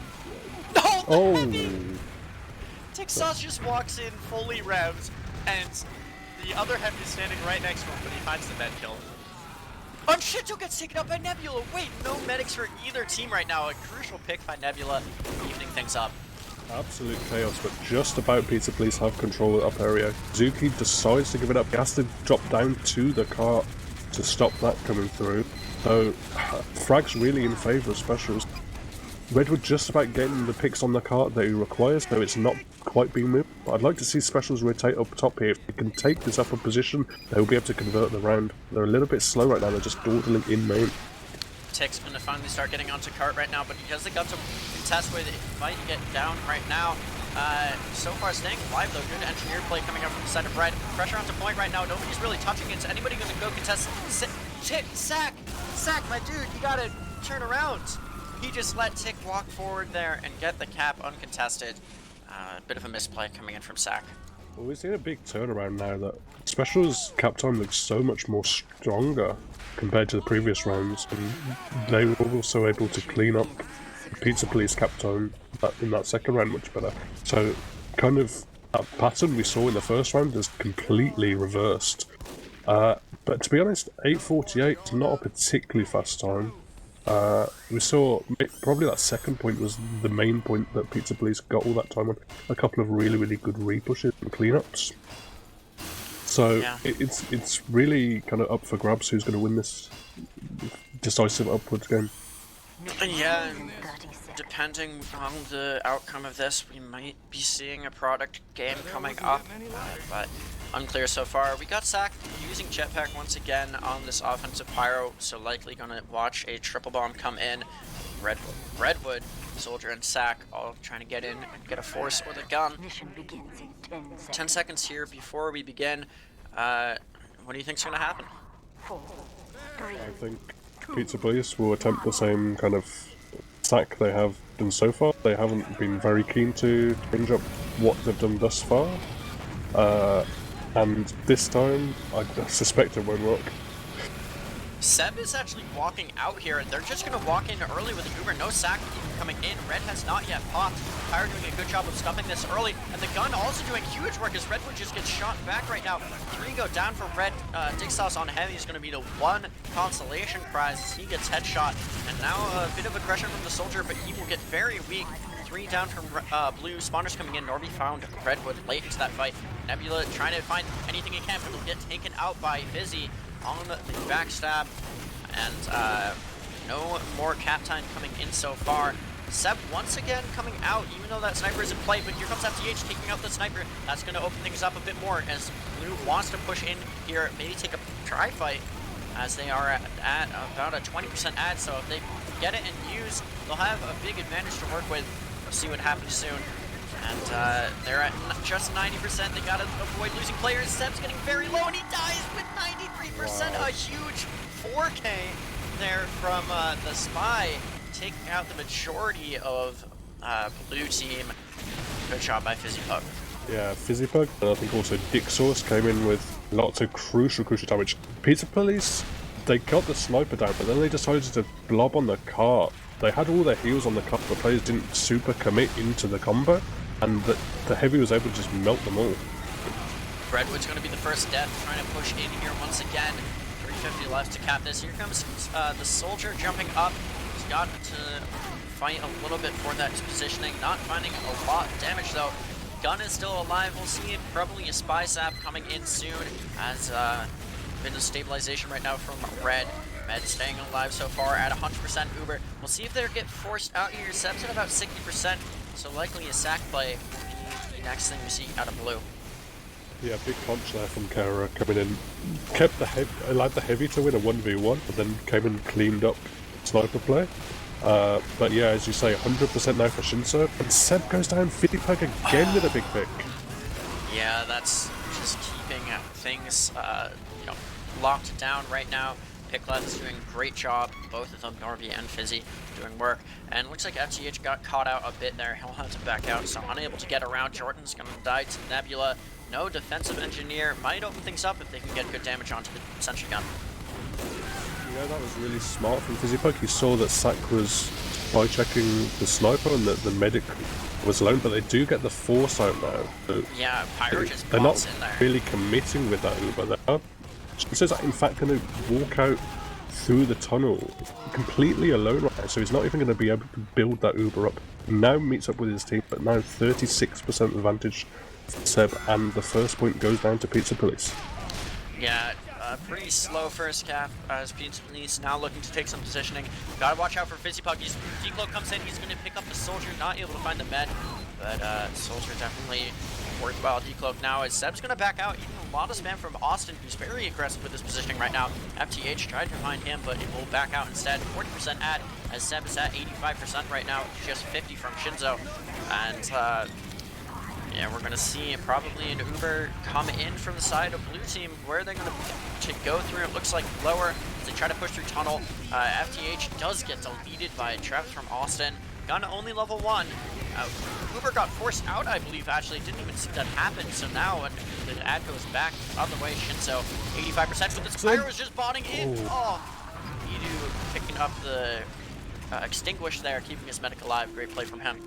Oh! Texas just walks in fully revved, and the other Heavy is standing right next to him, but he finds the med kill. Shinzo gets taken out by Nebula! Wait, no medics for either team right now. A crucial pick by Nebula, evening things up. Absolute chaos, but just about Pizza Police have control of the up area. Zuki decides to give it up. He has to drop down to the cart to stop that coming through. So, Frag's really in favour of specials. Redwood just about getting the picks on the cart that he requires, though it's not quite being moved. But I'd like to see specials rotate up top here. If they can take this upper position, they'll be able to convert the round. They're a little bit slow right now, they're just dawdling in main. Tick's gonna finally start getting onto cart right now, but he has the gun to contest with it. Might get down right now. So far staying alive though. Good engineer play coming up from the side of Red. Pressure onto point right now. Nobody's really touching it. Is anybody gonna go contest? Tick, Sack, my dude, you gotta turn around. He just let Tick walk forward there and get the cap uncontested. A bit of a misplay coming in from Sack. Well, we've seen a big turnaround now that Specials cap time looks so much more stronger compared to the previous rounds, and they were also able to clean up Pizza Police cap time in that second round much better. So, kind of that pattern we saw in the first round is completely reversed. But to be honest, 8:48 is not a particularly fast time. We saw probably that second point was the main point that Pizza Police got all that time on. A couple of really good repushes and cleanups. So yeah. it's really kind of up for grabs who's going to win this decisive upwards game. Yeah, depending on the outcome of this, we might be seeing a product game coming up, but unclear so far. We got Sack using jetpack once again on this offensive pyro, so likely gonna watch a triple bomb come in. Redwood, Soldier, and Sack all trying to get in and get a force or the gun. Mission begins in 10 seconds. 10 seconds here before we begin. What do you think's gonna happen? 4, 3, I think Pizza Police will attempt the same kind of sack they have done so far. They haven't been very keen to change up what they've done thus far. And this time, I suspect it won't work. Seb is actually walking out here, and they're just going to walk in early with an Uber. No Sack even coming in. Red has not yet popped. Pyro doing a good job of stumping this early, and the gun also doing huge work as Redwood just gets shot back right now. 3 go down for Red. Dixos on Heavy is going to be the 1 consolation prize as he gets headshot. And now a bit of aggression from the Soldier, but he will get very weak. 3 down from Blue. Spawners coming in. Norby found Redwood late into that fight. Nebula trying to find anything he can, but he'll get taken out by Fizzy on the backstab, and no more cap time coming in so far. Seb once again coming out, even though that sniper is in play, but here comes FTH taking out the sniper. That's going to open things up a bit more as Blue wants to push in here, maybe take a try fight, as they are at about a 20% ad, so if they get it and use, they'll have a big advantage to work with. We'll see what happens soon. And they're at just 90%. They gotta avoid losing players. Seb's getting very low, and he dies with 93%. Wow. A huge 4K there from the Spy, taking out the majority of Blue team. Good job by FizzyPug. Yeah, FizzyPug, and I think also Dixos came in with lots of crucial damage. Pizza Police, they got the sniper down, but then they decided to blob on the cart. They had all their heals on the cart, but players didn't super commit into the combo, and the Heavy was able to just melt them all. Redwood's going to be the first death, trying to push in here once again. 350 left to cap this. Here comes the Soldier jumping up. He's got to fight a little bit for that positioning, not finding a lot of damage though. Gun is still alive. We'll see probably a Spy Zap coming in soon, as been a stabilization right now from Red. Med staying alive so far at 100% Uber. We'll see if they get forced out here. Seb's at about 60%, so likely a sack play will be the next thing we see out of Blue. Yeah, big punch there from Kara coming in. Kept the allowed the Heavy to win a 1v1, but then came and cleaned up sniper play. But yeah, as you say, 100% now for Shinso. And Seb goes down 50-pack again with a big pick. Yeah, that's just keeping things locked down right now. Pickleth is doing a great job, both of them, Norby and Fizzy, doing work. And looks like FTH got caught out a bit there. He'll have to back out, so unable to get around. Jordan's going to die to Nebula. No defensive engineer. Might open things up if they can get good damage onto the sentry gun. Yeah, that was really smart from FizzyPug. You saw that Sack was by-checking the sniper and that the medic was alone, but they do get the force out now. So yeah, Pyro just they're not in there. really committing with that Uber. They are. Shinso's in fact going to walk out through the tunnel completely alone right now, so he's not even going to be able to build that Uber up. He now meets up with his team, but now 36% advantage for Seb, and the first point goes down to Pizza Police. Yeah, pretty slow first cap as Pizza Police now looking to take some positioning. Gotta watch out for FizzyPug. Declo comes in, he's going to pick up the Soldier, not able to find the med, but Soldier definitely worthwhile decloak now as Seb's going to back out. Even a lot of spam from Austin, who's very aggressive with his positioning right now. FTH tried to find him, but it will back out instead. 40% ad as Seb is at 85% right now, just 50 from Shinso. And yeah, we're going to see probably an Uber come in from the side of Blue team. Where they're going to go through, it looks like lower as they try to push through tunnel. FTH does get deleted by a trap from Austin. Gun only level 1. Uber got forced out, I believe, actually. Didn't even see that happen. So now when the ad goes back other way, Shinso 85%, but the Spyro is just botting in. Oh, Edu picking up the extinguish there, keeping his medic alive. Great play from him.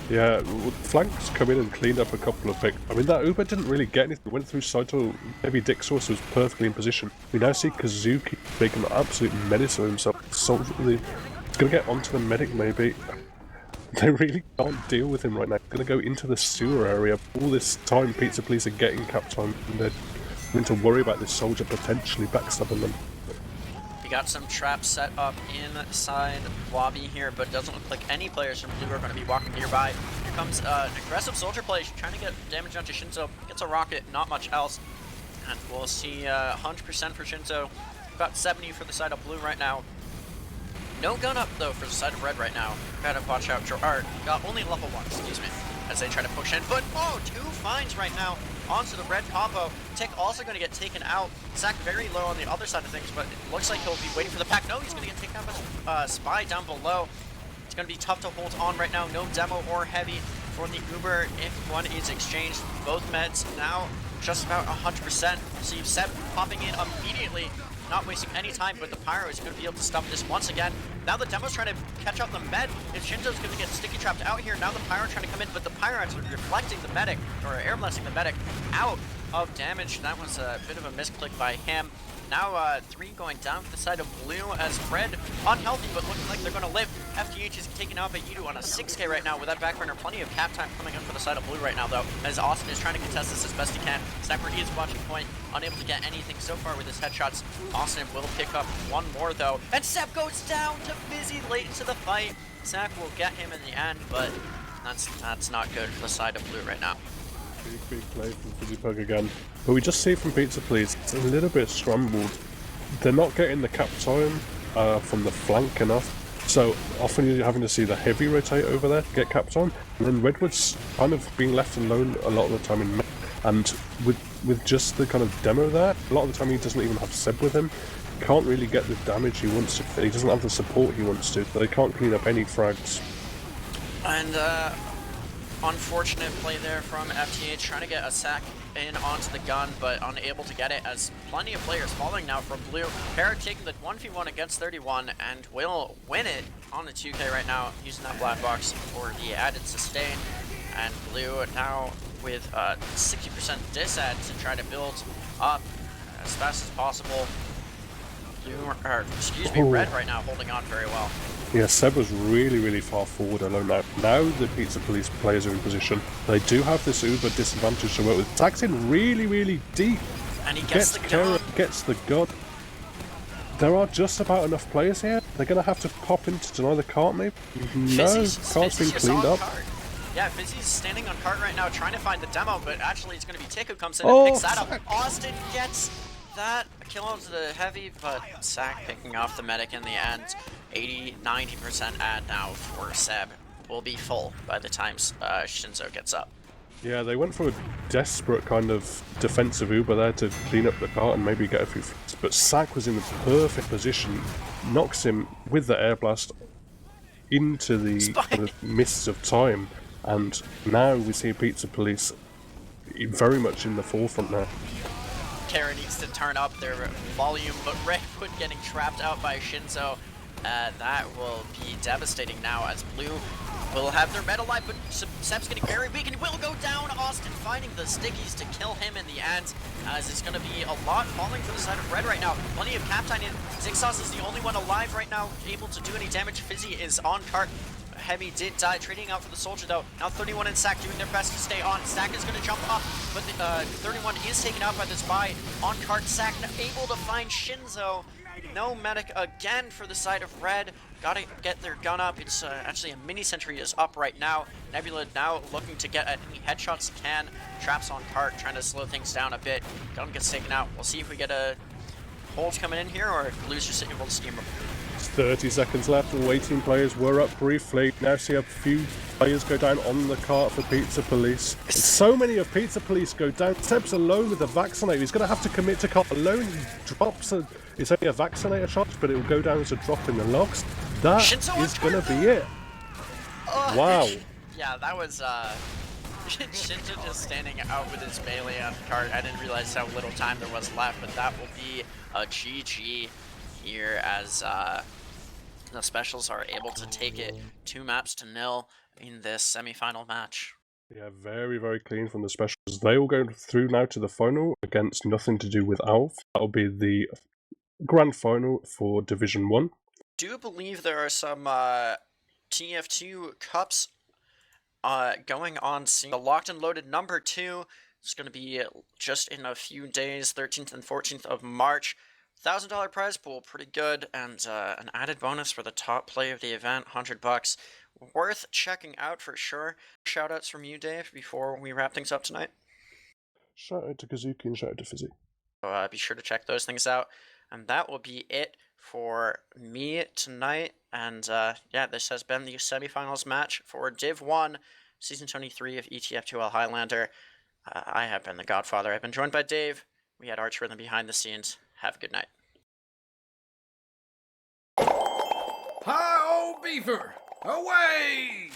Yeah, Flanks come in and cleaned up a couple of picks. I mean, that Uber didn't really get anything. Went through Saito. Heavy Dixos was perfectly in position. We now see Kazuki making an absolute menace of himself. So he's going to get onto the medic, maybe. They really can't deal with him right now. They're going to go into the sewer area. All this time, Pizza Police are getting cap time, and they're going to worry about this Soldier potentially backstabbing them. got some traps set up inside lobby here, but it doesn't look like any players from blue are going to be walking nearby. Here comes an aggressive soldier play, trying to get damage onto Shinzo. Gets a rocket, not much else. And we'll see 100% for Shinzo. Got 70 for the side of blue right now. No gun up though for the side of red right now. Gotta watch out. Gerard got only level 1, excuse me, as they try to push in. But oh, 2 finds right now onto the red combo. Tick also going to get taken out. Zach very low on the other side of things, but it looks like he'll be waiting for the pack. No, he's going to get taken out by Spy down below. It's going to be tough to hold on right now. No demo or heavy for the Uber if one is exchanged. Both meds now just about 100%. So you've Seb popping in immediately, not wasting any time, but the Pyro is going to be able to stop this once again. Now the Demo's trying to catch up the med. If Shinzo's going to get sticky trapped out here, now the Pyro trying to come in, but the Pyro actually reflecting the medic, or air blessing the medic, out of damage. That was a bit of a misclick by him. Now 3 going down for the side of blue as red unhealthy, but looking like they're going to live. FTH is taken out by Yidu on a 6k right now with that backburner. Plenty of cap time coming in for the side of blue right now though, as Austin is trying to contest this as best he can. Sniper is watching point, unable to get anything so far with his headshots. Austin will pick up one more though, and Seb goes down to Fizzy late into the fight. Zach will get him in the end, but that's not good for the side of blue right now. Big play from Fizzy Pug again. But we just see from Pizza Please, it's a little bit scrambled. They're not getting the cap time from the flank enough. So often you're having to see the heavy rotate over there to get cap time. And then Redwood's kind of being left alone a lot of the time in mid. And with just the kind of demo there, a lot of the time he doesn't even have Seb with him. Can't really get the damage he wants to. He doesn't have the support he wants to. They can't clean up any frags. And unfortunate play there from FTH, trying to get a sack in onto the gun, but unable to get it, as plenty of players falling now from blue. Parrot taking the 1v1 against 31 and will win it on the 2k right now, using that black box for the added sustain. And blue now with 60% disad to try to build up as fast as possible. Blue, or excuse me, red right now holding on very well. Yeah, Seb was really far forward alone now. Now the Pizza Police players are in position. They do have this uber disadvantage to work with. Zach's in really deep. And he gets the gun. Gets the gun. There are just about enough players here. They're going to have to pop in to deny the cart, maybe? No, cart's been cleaned up. Yeah, Fizzy's standing on cart right now trying to find the demo, but actually it's going to be Tick who comes in and picks that up. Austin gets that kill onto the heavy, but Zach picking off the medic in the end. 80-90% ad now for Seb. Will be full by the time Shinzo gets up. Yeah, they went for a desperate kind of defensive Uber there to clean up the cart and maybe get a few flips, but Zach was in the perfect position, knocks him with the air blast into the kind of mists of time, and now we see Pizza Police very much in the forefront now. Kara needs to turn up their volume, but Redwood getting trapped out by Shinzo. That will be devastating now, as blue will have their med alive, but Seb's getting very weak and will go down. Austin finding the stickies to kill him in the end, as it's going to be a lot falling for the side of red right now. Plenty of cap time in. Zigzaz is the only one alive right now, able to do any damage. Fizzy is on cart. Heavy did die, trading out for the soldier though. Now 31 and Stack doing their best to stay on. Stack is going to jump up, but the 31 is taken out by the spy on cart. Stack able to find Shinzo. No medic again for the side of red. Gotta get their gun up. It's actually a mini sentry is up right now. Nebula now looking to get at any headshots can. Traps on cart, trying to slow things down a bit. Gun gets taken out. We'll see if we get a holes coming in here, or if Blue's just able to steam them. 30 seconds left. The waiting players were up briefly. Now see a few players go down on the cart for Pizza Police. And so many of Pizza Police go down. Seb's alone with the vaccinator. He's going to have to commit to cart alone. He drops a... It's only a vaccinator shot, but it will go down as a drop in the logs. That is going to be it. Wow. Yeah, that was... Shinzo just standing out with his melee on cart. I didn't realize how little time there was left, but that will be a GG here, as the Specials are able to take it 2-0 in this semi-final match. Yeah, very clean from the Specials. They will go through now to the final against nothing to do with Alf. That will be the grand final for Division 1. Do believe there are some TF2 Cups going on soon. The Locked and Loaded number 2 is going to be just in a few days, 13th and 14th of March. $1,000 prize pool, pretty good, and an added bonus for the top play of the event, $100. Worth checking out for sure. Shoutouts from you, Dave, before we wrap things up tonight. Shout out to Kazuki and shout out to Fizzy. So be sure to check those things out. And that will be it for me tonight. And yeah, this has been the semifinals match for Div 1, Season 23 of ETF2L Highlander. I have been the Godfather. I've been joined by Dave. We had ArchRhythm behind the scenes. Have a good night. Hi, old beaver! Away!